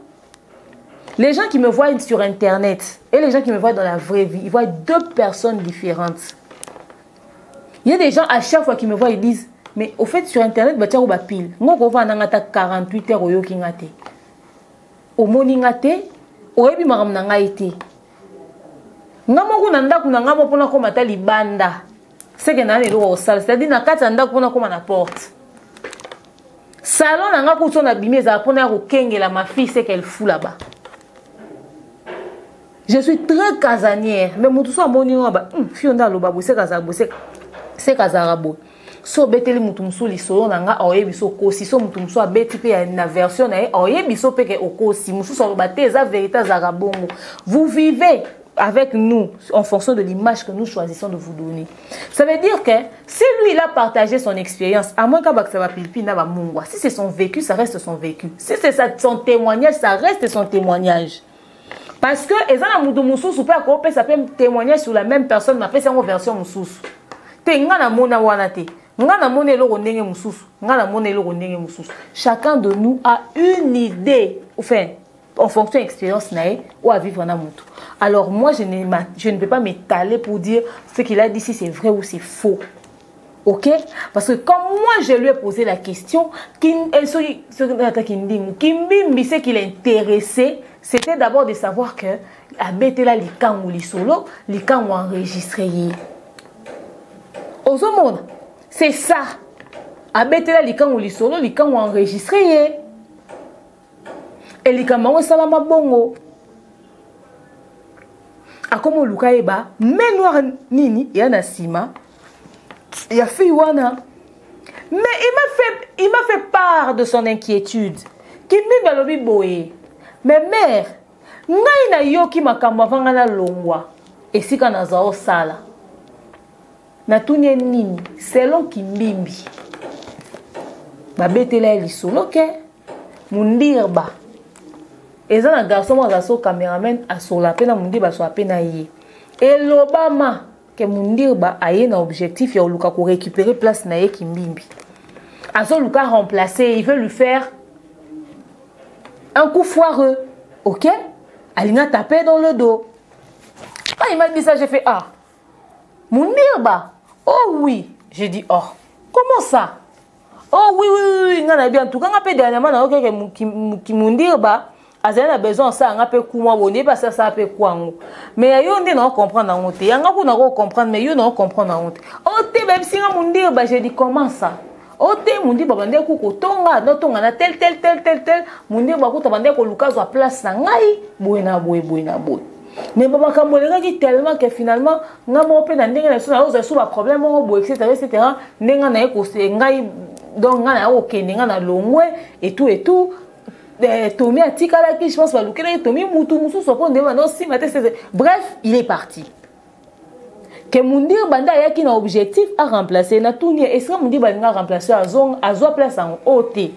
Les gens qui me voient sur internet et les gens qui me voient dans la vraie vie, ils voient deux personnes différentes. Il y a des gens à chaque fois qui me voient, ils disent, mais au fait sur internet, bah tiens ou bah pile. Moi on va en angata 48 heures au yo kingate. Au moningate, au ebi maram nanga ite. Ngamo kunanda kunanga mo pona ko mata libanda. C'est que nani lo au sal, c'est-à-dire na kata nda pona ko na porte. Salon nanga kuso na bimeza pona ko kengela ma fille c'est qu'elle fout là-bas. Je suis très casanière, mais mon tout ça moni ba fionda lo babo c'est casarabo. So beteli mutumsu li solo nanga oyebi so kosi so mutumsu abeti pe na version na oyebi so pe ke okosi musu so ba teza vérité zarabongo. Vous vivez avec nous en fonction de l'image que nous choisissons de vous donner. Ça veut dire que si lui il a partagé son expérience, à moins qu'Abak ça va pilpi na ba mungwa. Si c'est son vécu, ça reste son vécu. Si c'est son témoignage, ça reste son témoignage. Parce que ezana mudu mususu pe akope ça peut témoigner sur la même personne mais c'est en version mususu. Te ngana mona wana te. Ngana mona eloko ndenge mususu. Ngana mona eloko ndenge mususu. Chacun de nous a une idée enfin en fonction de l'expérience nae ou à vivre na mutu. Alors moi je ne peux pas m'étaler pour dire ce qu'il a dit si c'est vrai ou c'est faux. OK? Parce que comme moi je lui ai posé la question qu'il intéressé, c'était d'abord de savoir que abetela likangu li solo, likangu enregistré. Aux monde, c'est ça. Abetela likangu li solo, likangu enregistré. Et likangu salama bongo. Akomo luka eba, mais noir nini yana sima. Il a fait wana. Mais il m'a fait part de son inquiétude. Kimi balobi boye. Mais mère, ngai na yoki makambo avanga na longwa. Esika na zao sala. Na tunye nini, selon kimbimbi. Babetela lisolo ke mundirba. Eza na garçon mo aso cameraman asola pe na mundirba so apena ye. Et l'Obama que mundirba aye na objectif ya oluka ko récupérer place na ye kimbimbi. Aso luka remplacer, il veut lui faire un coup foireux, ok? Alina tapé dans le dos. Ah, il m'a dit ça, j'ai fait ah. Mundirba. Oh oui. J'ai dit oh. Comment ça? Oh oui, oui, oui. Ngana bien tout. Quand on a dernièrement, on a qui mundirba. Azana a besoin ça, on a peu comment on est pas ça ça peut quoi. Mais yo on ne comprendre en honte. Yanga ko na comprendre mais yo non comprendre en honte. Oh te même si mundirba, j'ai dit comment ça? Ote mundi babande ku kotonga no tonga na tel mundi baku tabande ko lukazo a place na ngai boy na boy. Mais baba kambolenga ki tellement que finalement ngamo pe na ndenge na so na so ba problème o boy etc. Ndenga na ko se ngai donc ngana o ke ndenga na longwe et tout Tomi atikala ki je pense ba lukele Tomi mutu musu so ko ndema no si mate bref il est parti. Que mundir banda yaki na objectif à remplacer na tunie est-ce que mundir banda remplacer azo place en OT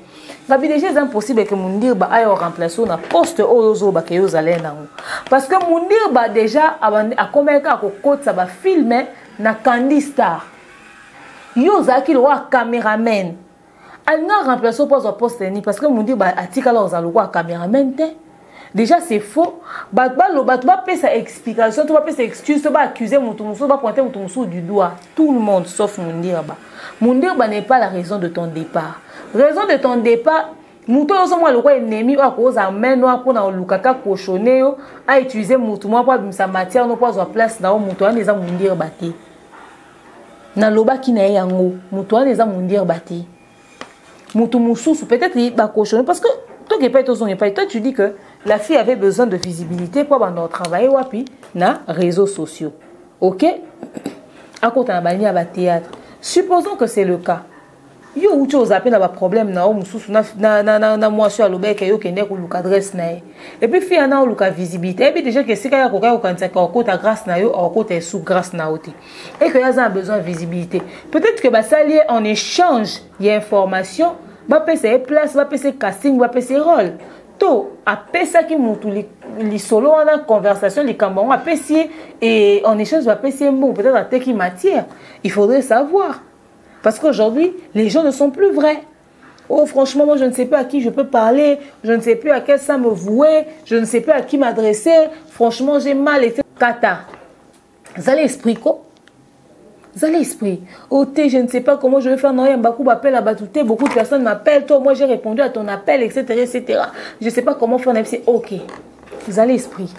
ngabi déjà c'est impossible que mundir ba ayo remplacer na poste ozo ba ke yo zalena parce que mundir ba déjà a komeka ko kotsa ba filmer na Candy Star yo zaki lo cameraman alina remplacer poste ni parce que mundir ba atika la ozalo ko cameraman te Déjà c'est faux. Tu vas faire sa explication, tu vas faire sa excuse, tu vas accuser Moutoumoussou, tu vas pointer Moutoumoussou du doigt. Tout le monde sauf Moundirba. Moundirba n'est pas la raison de ton départ. Raison de ton départ, Moutou yosomo le ennemi a cause amène pour na lukaka cochonné a utiliser Moutouma pour sa matière no pas place na Moutou neza Moundirba te. Na loba ki na yango Moutou neza Moundirba te. Moutoumoussou peut-être il va cochonner parce que toi qui pas toi tu dis que la fille avait besoin de visibilité pour travailler wapi na réseaux sociaux. OK? À côté na bani à théâtre. Supposons que c'est le cas. Yo ou chose appelle na problème na mususu na moi sur le bec yo kende ko luka adresse na et puis fi na luka visibilité et puis déjà que c'est ka ko kanisa ko ta grâce na yo ko ta sous grâce na oti et que y a besoin de visibilité peut-être que ça lié en échange il y a information va passer place va passer casting va passer rôle to après ça qui monte les solo en conversation les cambons a passer et en échange va passer bon peut-être à telle matière il faudrait savoir. Parce qu'aujourd'hui, les gens ne sont plus vrais. Oh, franchement, moi, je ne sais plus à qui je peux parler. Je ne sais plus à quel ça me vouer. Je ne sais plus à qui m'adresser. Franchement, j'ai mal été. Kata. Vous allez esprit quoi? Vous allez esprit. Oh, je ne sais pas comment je vais faire. Non, il y a beaucoup d'appels à Batouté. Beaucoup de personnes m'appellent. Toi, moi, j'ai répondu à ton appel, etc., etc. Je ne sais pas comment faire. Ok. Vous allez esprit.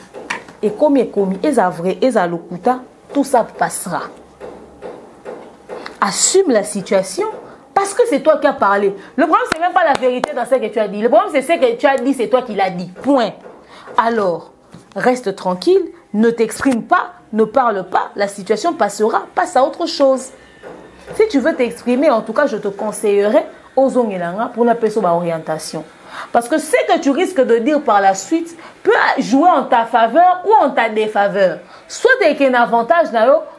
Et comme il est commis, et ça vrai, et ça lokuta, tout ça passera. Assume la situation parce que c'est toi qui as parlé. Le problème, c'est même pas la vérité dans ce que tu as dit. Le problème, c'est ce que tu as dit, c'est toi qui l'as dit. Point. Alors, reste tranquille, ne t'exprime pas, ne parle pas, la situation passera, passe à autre chose. Si tu veux t'exprimer, en tout cas, je te conseillerais aux Zongelanga pour la personne orientation. Parce que ce que tu risques de dire par la suite peut jouer en ta faveur ou en ta défaveur. Soit tu as un avantage,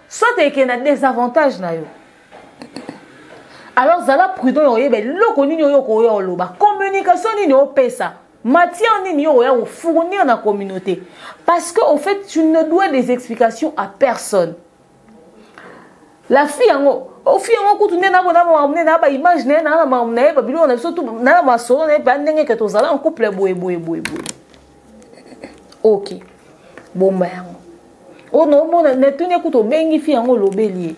soit tu as un désavantage. Alors, zala prudent, communication ni pesa, matière ni fournir dans la communauté. Parce qu'en fait, tu ne dois des explications à personne. La fille, au fil où tu n'es pas imaginer, on couple ok. Bon, ben, oh non, ne tenez compte au bengifi en l'obélier.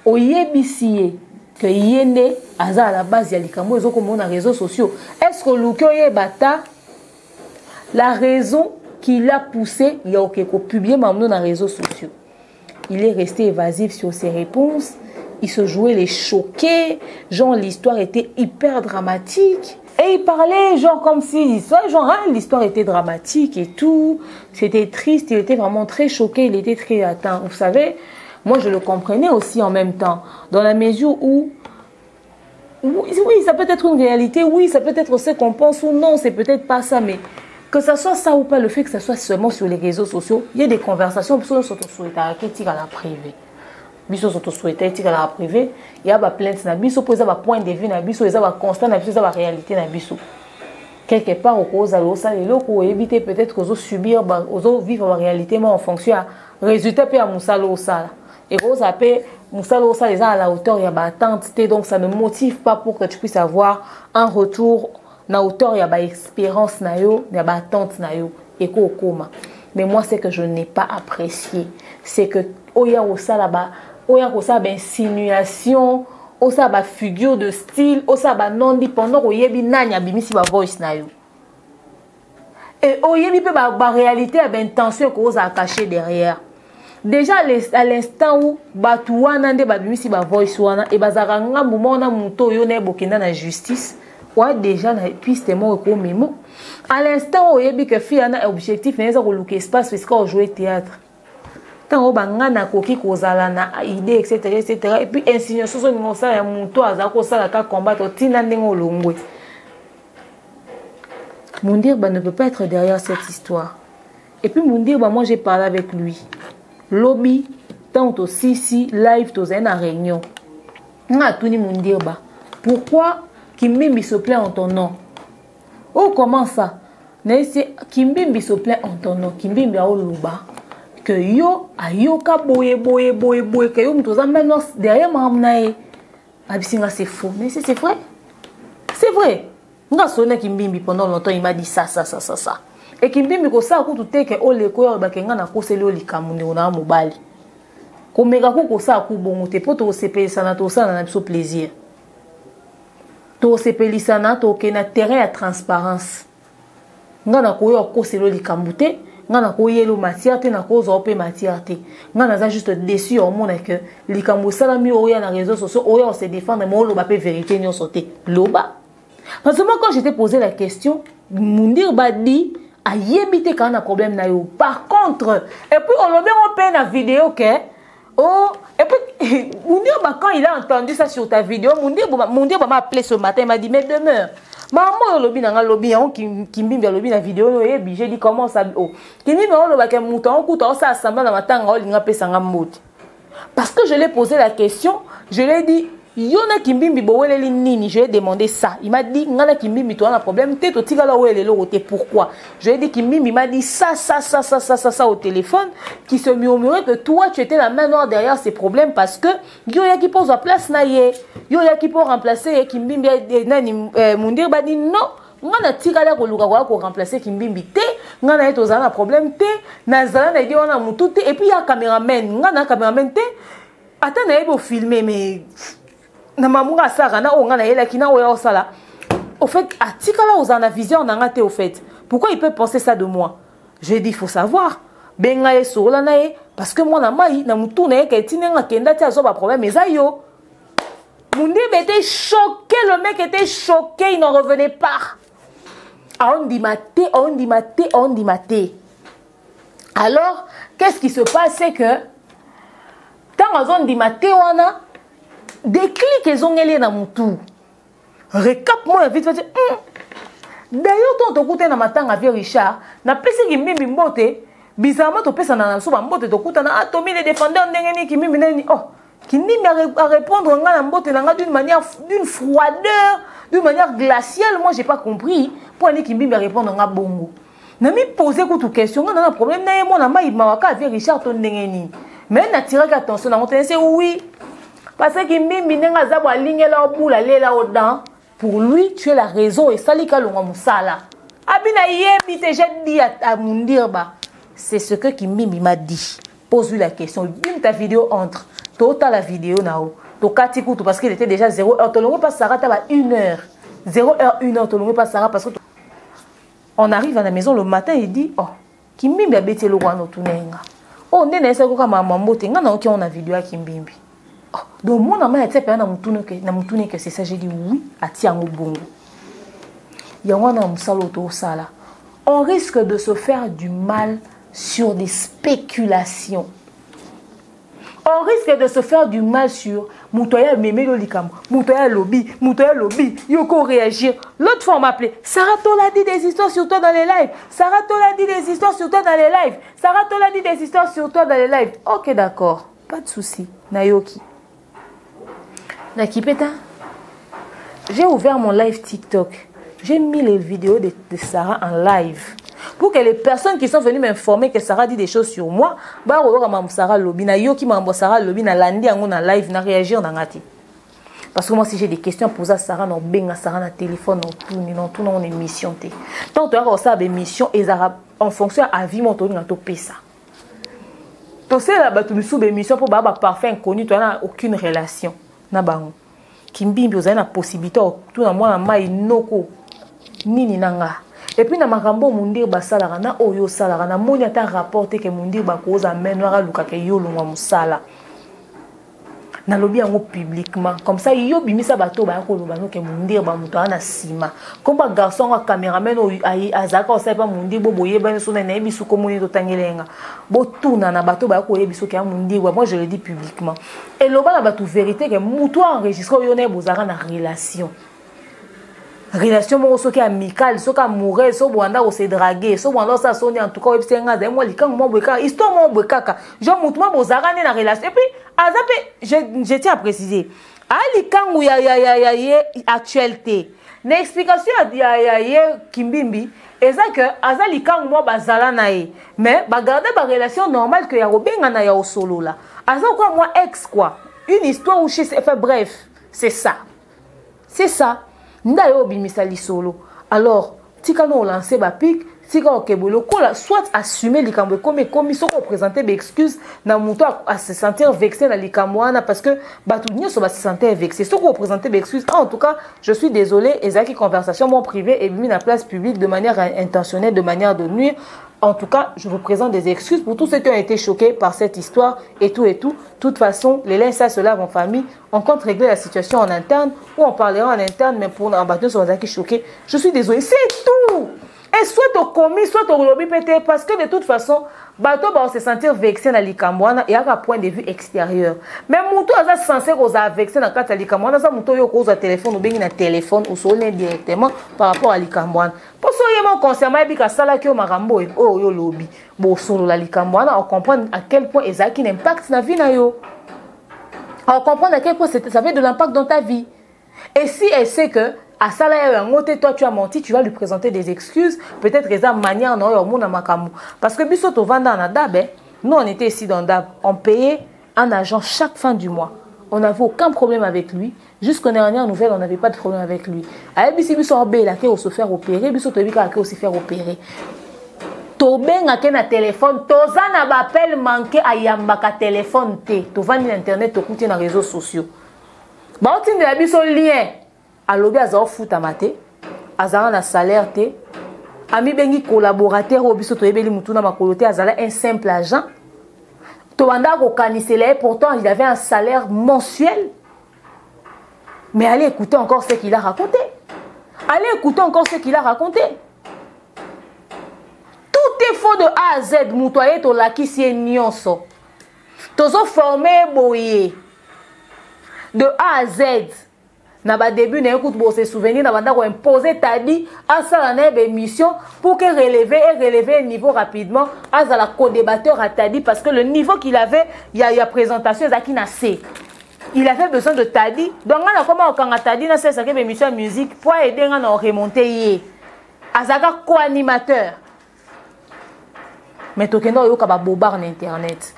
Au yébisier. Que yende aza à la base ya likambo ezo comme na réseaux sociaux. Est-ce que Luka yebata la raison qui l'a poussé il y a okeko publier mamno na réseaux sociaux. Il est resté évasif sur ses réponses, il se jouait les choqués, genre l'histoire était hyper dramatique et il parlait genre comme si l'histoire était dramatique et tout, c'était triste, il était vraiment très choqué, il était très atteint. Vous savez, moi, je le comprenais aussi en même temps, dans la mesure où, oui, ça peut être une réalité, oui, ça peut être ce qu'on pense ou non, c'est peut-être pas ça, mais que ça soit ça ou pas, le fait que ça soit seulement sur les réseaux sociaux, il y a des conversations, il y a des plaintes, il y a des points de vue, il y a des constats, il y a des réalités. Quelque part, au éviter peut-être aux subir, aux vivre la réalité, mais en fonction du résultat, puis à Moussalo. Et vous appelez Moussalo, ça les a à la hauteur, il y a attente, donc ça ne motive pas pour que tu puisses avoir un retour na hauteur, il y a expérience, il y a attente, et koma. Mais moi, c'est que je n'ai pas apprécié. C'est que oya osa là-bas, oya osa insinuation, osa ba figure de style, osa ba non dit pendant oyebi nanya bimisi ba voice na yo. Et oyebi pe ba réalité ba intention ko osa cacher derrière. Déjà à l'instant où batuwana nde ba bimisi ba voice wana e bazaka ngambu mona muto yo na bokenda na justice. Ouais, déjà na piste mo ko memo. À l'instant où oyebi que fi ana objectif neza ko luka espace parce qu'on jouer théâtre. Tant au bangana koki kozala na idée etc. Et puis insinuation so ngo ça ya muto azako sala ka combattre tina ndengo longwe. Moundirba ne peut pas être derrière cette histoire. Et puis Moundirba, moi j'ai parlé avec lui. Lobby, tant aussi si live to une réunion. Na tuni Moundirba. Pourquoi Kimbimbi se plaît en ton nom? Oh comment ça? Kimbimbi se plaît en ton nom. Kimbimbi a oluba. Que yo ayoka boye que yo mtoza maintenant derrière mamnae. Abisinga c'est faux. Mais c'est vrai. C'est vrai. Nga sonné Kimbimbi pendant longtemps il m'a dit ça. et kimbimbi ko sa kutu te ke ole ko ba kenga na ko seli olikamu ne ona mobali ko mega ko sa ku bongo te poto sepelisa na to sa na biso plaisir to sepelisa na to ke na terrain ya transparence ngana ko yo ko seli olikamu te ngana ko yelo matière te na ko zo pe matière te ngana za juste déçu au monde que likambo salami oya na réseaux sociaux oya on se défendre mais on ba pe vérité nyo sauté loba parce que moi quand j'étais posé la question Mundir ba dit a yebité quand on a problème na yo par contre et puis on le met en peine la vidéo que oh et puis Mundir ba quand il a entendu ça sur ta vidéo Mundir m'a appelé ce matin il m'a dit mais demeure maman lobi na lobi on kimbimbi lobi na vidéo no yebi j'ai dit comment ça oh kimbimbi on loba ke mouton kuta ça assemble na matanga olinga pesa nga moti parce que je lui ai posé la question je lui ai dit yona kimbimbi boweleli nini je lui ai demandé ça il m'a dit ngana kimbimbi toi un problème te to tika la welelo roté pourquoi je lui ai dit kimbimbi m'a dit ça au téléphone qui se murmurait que toi tu étais la main noire derrière ces problèmes parce que yo ya qui pose la place na ye yo ya qui peut remplacer kimbimbi nani Mundir ba dit non ngana tika la ko luka ko remplacer kimbimbi te ngana eto za na problème te na zala na dit on a mutu te et puis ya caméraman ngana caméraman te attends na ebo filmer mais na mamunga sara na onga na yela kina oya osala au fait atikala ozana vision na ngate au fait pourquoi il peut penser ça de moi je dis il faut savoir benga e sola na e parce que moi na mai na mutu na e ke tinenga kenda ti azo ba problème ezayo Mundir était choqué le mec était choqué il n'en revenait pas on dit maté alors qu'est-ce qui se passe c'est que tant on dit maté wana déclic ils ont élé na mutu récap moi vite fait d'ailleurs ton côté na matanga vieux Richard na pesi kimbimbi mbote bizarrement to pesa na so ba mbote to kuta na atomi les défendeurs ndengeni kimbimbi nani oh kimbimbi à répondre nga na mbote na nga d'une froideur d'une manière glaciale moi j'ai pas compris pour aller kimbimbi à répondre nga bongo na mi poser toute question nga na problème na moi na mai mawaka vieux Richard to ndengeni mais na tirer attention na monter c'est oui. Parce que Kimbimbi nenga zabo alinge la obula lela odan pour lui tu es la raison et salika longa musala abina yebi te j'ai dit à Mundir ba c'est ce que Kimbimbi m'a dit pose lui la question bim ta vidéo entre tota la vidéo nao to kati kutu parce qu'il était déjà 0h to longo pas Sarah ta ba 1h 0h 1h to longo pas Sarah parce que on arrive à la maison le matin il dit oh Kimbimbi a bêté le roi no tunenga oh nene esa ko kama mambo te nga na oki on a vidéo à Kimbimbi. Donc mon ami était payé na mutune que c'est ça j'ai dit oui à tiango bongo. Il y a un musalo to sala. On risque de se faire du mal sur des spéculations. On risque de se faire du mal sur Moutoya Memelo Likam, Moutoya Lobby, Yoko réagir. L'autre fois on m'appelait Sarah Tola dit des histoires sur toi dans les lives. Sarah Tola dit des histoires sur toi dans les lives. Sarah Tola dit des histoires sur toi dans les lives. Ok d'accord, pas de souci. Nayoki. J'ai ouvert mon live TikTok. J'ai mis les vidéos de Sarah en live. Pour que les personnes qui sont venues m'informer que Sarah dit des choses sur moi, bah Sarah Lobi na yoki mambo Sarah Lobi na landi en live na réagir dans ngati. Parce que moi si j'ai des questions à poser à Sarah no benga Sarah na téléphone non tout non émission té. Tant tu as ça émission et en fonction à vie mon toni to pesa. To sais là tu me sous émission pour baba parfait inconnu tu n'as aucune relation. Na bango kimbimbi ozali na possibilité tout na mwana mai noko nini nanga et puis na makambo Mundir basalaka na oyo salaka na moni ata rapporté que Mundir bakoza menwara luka ke yo longwa musala na lobi yango publiquement comme ça yo bimisa bato ba ko loba no ke Mundir ba muto na sima comme ba garçon wa cameraman o azaka o saipa Mundir bo boye ba so na bisu ko moni to tangelenga bo tuna na bato ba ko yebiso ke Mundir moi je le dis publiquement et loba na bato vérité que muto enregistré yo na bozaka na relation mo soki amicale soki amoureux so bwanda o se draguer so bwanda sa soni en tout cas websenga za moi likango mo bweka histoire mo bwekaka jo mutu mo bozaka na relation et puis azape je tiens à préciser alikango ya actualité na explication ya Kimbimbi eza que azali kango mo bazala na ye mais ba garder ba relation normale que ya robenga na ya osolo la aza quoi moi ex quoi une histoire où chez fait bref c'est ça ndayo bimisa lisolo alors tika no lancer ba pic si quand okebolo kola soit assumer likambo comme so ko présenter des excuses na muto à se sentir vexé na likambo wana parce que batu nyoso ba se sentir vexé so ko présenter des excuses en tout cas je suis désolé ezaki conversation mon privé et mis na place publique de manière intentionnelle de manière de nuire. En tout cas, je vous présente des excuses pour tous ceux qui ont été choqués par cette histoire et tout et tout. De toute façon, les linges ça se lave en famille. On compte régler la situation en interne ou on parlera en interne, mais pour un bateau sur qui choqué, je suis désolé, c'est tout. Et soit au commis, soit au lobby pété, parce que de toute façon, bateau va se sentir vexé dans l'Ikamouana et à un point de vue extérieur. Mais Mouto a censé qu'on a vexé dans le l'Ikamouana, ça Mouto yo cause un téléphone ou bien un téléphone ou sur directement par rapport à l'Ikamouana. Pour ce qui concerne Bika Sala qui au Marambo et oh yo lobby, bon sur la l'Ikamouana, on comprend à quel point Ezaki n'impacte la vie na yo. On comprend à quel point ça fait de l'impact dans ta vie. Et si elle sait que à ça là, toi tu as menti, tu vas lui présenter des excuses, peut-être que ça manière non au monde makamu. Parce que biso to vanda na dab, nous on était ici dans dab, on payait un agent chaque fin du mois. On n'avait aucun problème avec lui. Jusqu'aux dernières nouvelles, on n'avait pas de problème avec lui. À biso biso obé là qui se faire opérer, biso to bika qui se faire opérer. To benga ke na téléphone, toza na appel manqué à yambaka téléphone té, to vandi internet to kuti na réseaux sociaux. Ba otinde la biso lien. Alobi azao futa mate, azara na salaire te, ami bengi collaborateur au biso toyebeli mutuna makolote azala un simple agent. Towanda ko kanisela pourtant il avait un salaire mensuel. Mais allez écouter encore ce qu'il a raconté. Allez écouter encore ce qu'il a raconté. Tout est faux de A à Z, mutoye to laki si nyonso. Tozo formé boye. De A à Z. Na ba début na écoute bon se souvenir na banda ko imposer tadi à ça na émission pour que relever niveau rapidement à la co-débatteur à tadi parce que le niveau qu'il avait il y a présentation zaki na C. Il avait besoin de tadi donc on a comment quand tadi na c'est ça que émission musique pour aider on a remonter yé azaka co-animateur mais tokendo yo ka ba bobar na internet.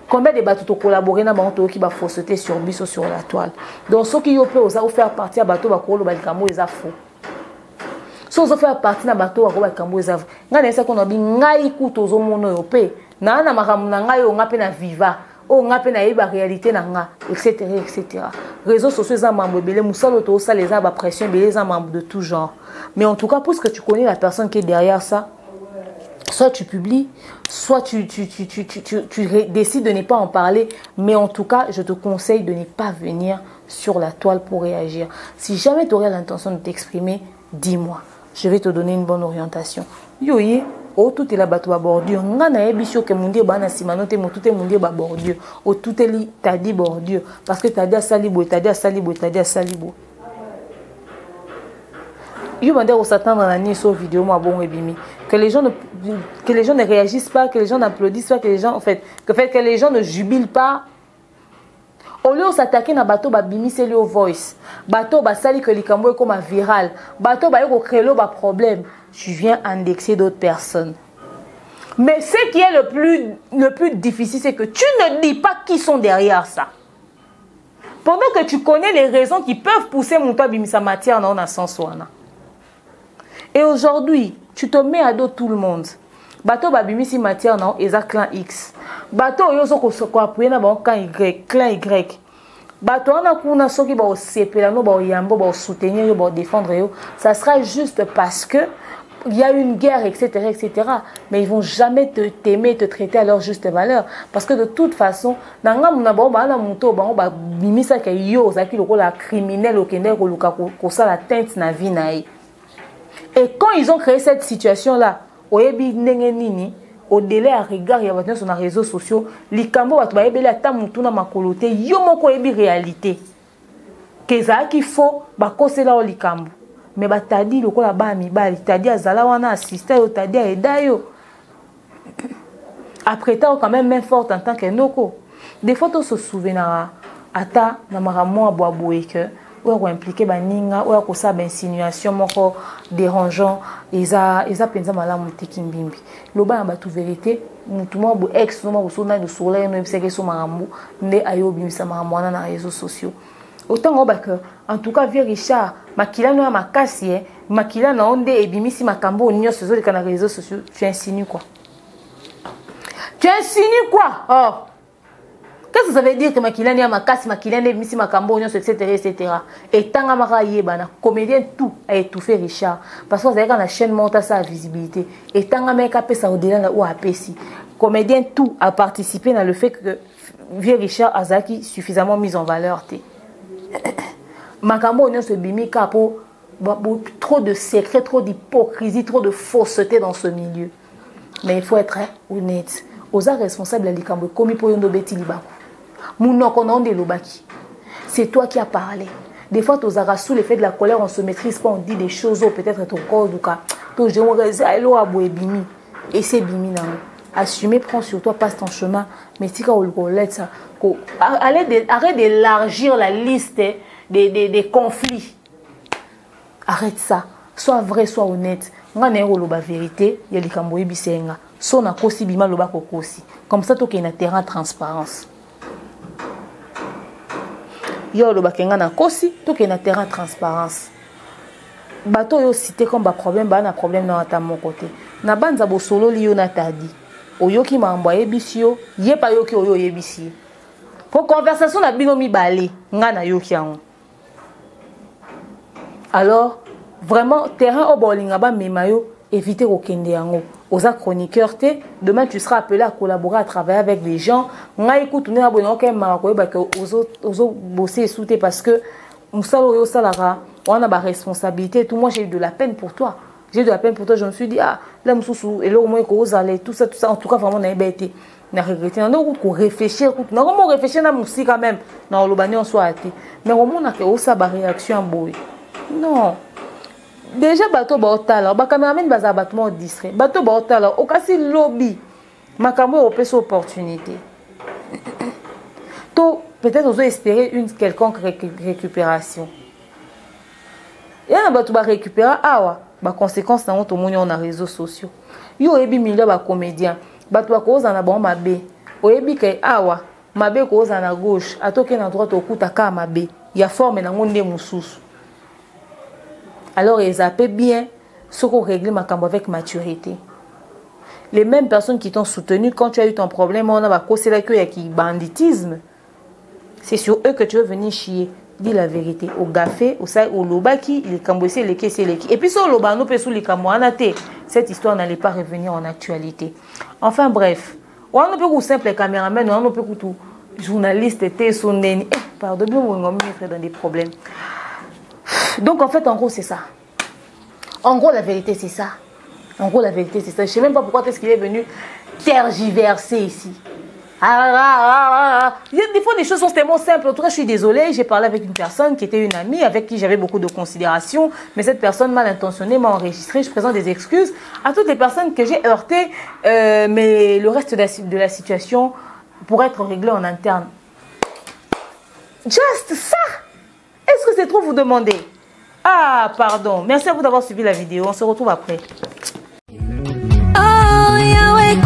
Combien de bateaux collaborer dans bateau qui va fausseté sur biso sur la toile. Donc ceux qui peut oser faire partie à bateau ba ko lo balikamo eza faux. So oser faire partie na bateau ba balikamo eza. Ngana esa kono bi ngai kutozo mono yo pe. Na na makamu na ngai o ngape na viva. O ngape na yeba réalité na nga etc etc. Réseaux sociaux za mambo belé musalo to ça les a ba pression belé za mambo de tout genre. Mais en tout cas pour ce que tu connais la personne qui est derrière ça. Soit tu publies, soit tu décides de ne pas en parler. Mais en tout cas, je te conseille de ne pas venir sur la toile pour réagir. Si jamais tu aurais l'intention de t'exprimer, dis-moi. Je vais te donner une bonne orientation. Yoye, oh tout est la bateau à bordure. Ngana ebisho ke mundi bana simanote mo tout est mundi ba bordure. Oh tout est li t'as dit bordure parce que t'as dit salibo, t'as dit salibo, t'as dit salibo. Je me dis au Satan dans la nuit sur vidéo moi bon ebimi que les gens ne réagissent pas, que les gens n'applaudissent pas, que les gens en fait que les gens ne jubilent pas. Au lieu de s'attaquer na bateau ba bimi c'est le voice. Bateau ba sali que likambo comme un viral. Bateau ba yo créer ba problème. Tu viens indexer d'autres personnes. Mais ce qui est le plus difficile c'est que tu ne dis pas qui sont derrière ça. Pendant que tu connais les raisons qui peuvent pousser mon toi bimi sa matière dans un sens wana. Et aujourd'hui, tu te mets à dos tout le monde. Bateau babimi si matière non, eza clan X. Bateau yoso ko appuyer na ba clan Y. Bateau na kuna soki ba sepela no ba yambo ba soutenir yo ba défendre yo, ça sera juste parce que il y a une guerre etc etc. Mais ils vont jamais t'aimer, te traiter à leur juste valeur parce que de toute façon, nanga muna ba ba na muto ba bimisa ka yo zaki lokola criminel okende ko luka ko sala teinte na vie na ye. Et quand ils ont créé cette situation-là, au délai à regard, il y a sur les réseaux sociaux, les cambo à tubaïbeli à tamutuna makolote, yomoko ebi réalité. Keza qu'il faut, c'est là au likambo. Mais t'as dit le kola ba mi bali, t'as dit à Zalawana assisté, t'as dit à Edayo. Après t'as quand même forte en tant que noko. Des fois tu se souviens à ta namaramo à boaboué que ou impliqué baninga ou ko sa insinuation moko dérangeant eza penza malamu tekimbimbi loba ba tout vérité mutu mo bo ex no mo so na de soleil no biseke so marambo nde ayobi misa marambo na réseaux sociaux Autant en tout cas, vieux Richard, makila no makasi, makila na onde et bimisi makambo onyo sur les réseaux sociaux, tu insinues quoi? Tu insinues quoi? Oh! Qu'est-ce que ça veut dire que makila ni makasi, makila ne bimisi makambo onyo, etc., etc. Et tant à marailler, bana, comédien tout a étouffé Richard. Parce que vous avez quand la chaîne monte à sa visibilité. Et tant à mec a ça au-delà là où a si. Comédien tout a participé dans le fait que vieux Richard Azaki suffisamment mis en valeur. Makambo onyo se bimi kapo. Trop de secrets, trop d'hypocrisie, trop de fausseté dans ce milieu. Mais il faut être honnête. Aux responsables de l'Ikambo, comme il peut y avoir c'est toi qui as parlé. Des fois, sous l'effet de la colère, on ne se maîtrise pas, on dit des choses, peut-être ton corps, et c'est bimi. Assumer, prends sur toi, passe ton chemin. Mais si arrête d'élargir la liste des conflits. Arrête ça. Sois vrai, sois honnête. Nga na la vérité, il y a les kamboyi bisenga. So na kosi bima loba kokosi. Comme ça to ke na terrain transparence. Yo loba kenga na kosi, to ke na terrain transparence. Bato yo cité comme ba problème, ba na problème na ta mon côté. Na banza bo solo li yo na tadi. Oyo ki ma envoyé bisio, ye pa yo ki oyo yebisi. Pour conversation na bino mi balé, nga na yo ki an. Alors, vraiment, terrain au bowling, évitez au Kendeango. Aux chroniqueurs, demain tu seras appelé à collaborer, à travailler avec des gens. On a écouté, on a bosser et parce que on a ma responsabilité. Tout moi j'ai eu de la peine pour toi. J'ai eu de la peine pour toi. Je me suis dit ah là et là au moins tout ça. En tout cas vraiment on a été. On a regretté. On a réfléchir. On a réfléchir na musique quand même. Non le bani on soit athée. Mais au moins on a fait ça par réaction boy. Non. Déjà bateau baotala, ba cameraman baza battement distrait. Bateau baotala, au cas si lobby, makambo au pèse opportunité. To peut-être vous espérer une quelconque récupération. Et un bateau ba récupérer awa, ba conséquence na to moni on a réseaux sociaux. Yo ebi milieu ba comédien, bateau ba koza na bon mabe. O ebi kai awa, mabe koza na gauche, atoke na droite okuta ka mabe. Ya forme na ngonde mususu. Alors, ils appellent bien ce qu'on règle ma cambo avec maturité. Les mêmes personnes qui t'ont soutenu quand tu as eu ton problème, on a causé la queue qui banditisme. C'est sur eux que tu veux venir chier. Dis la vérité. Au gafé, au saï, au lobaki, les cambossés, les caissés, les qui. Et puis, sur le lobano, sous les camoanaté. Cette histoire n'allait pas revenir en actualité. Enfin, bref. On ne peut que simple caméraman, on ne peut que tout journaliste, pardon, on va mettre dans des problèmes. Donc en fait, en gros, c'est ça. En gros, la vérité, c'est ça. En gros, la vérité, c'est ça. Je ne sais même pas pourquoi est-ce qu'il est venu tergiverser ici. Des fois, les choses sont tellement simples. En tout cas, je suis désolée. J'ai parlé avec une personne qui était une amie, avec qui j'avais beaucoup de considération. Mais cette personne mal intentionnée m'a enregistré. Je présente des excuses à toutes les personnes que j'ai heurtées. Mais le reste de la situation pourrait être réglé en interne. Just ça. Est-ce que c'est trop vous demander? Ah, pardon. Merci à vous d'avoir suivi la vidéo. On se retrouve après. Oh, Yahweh,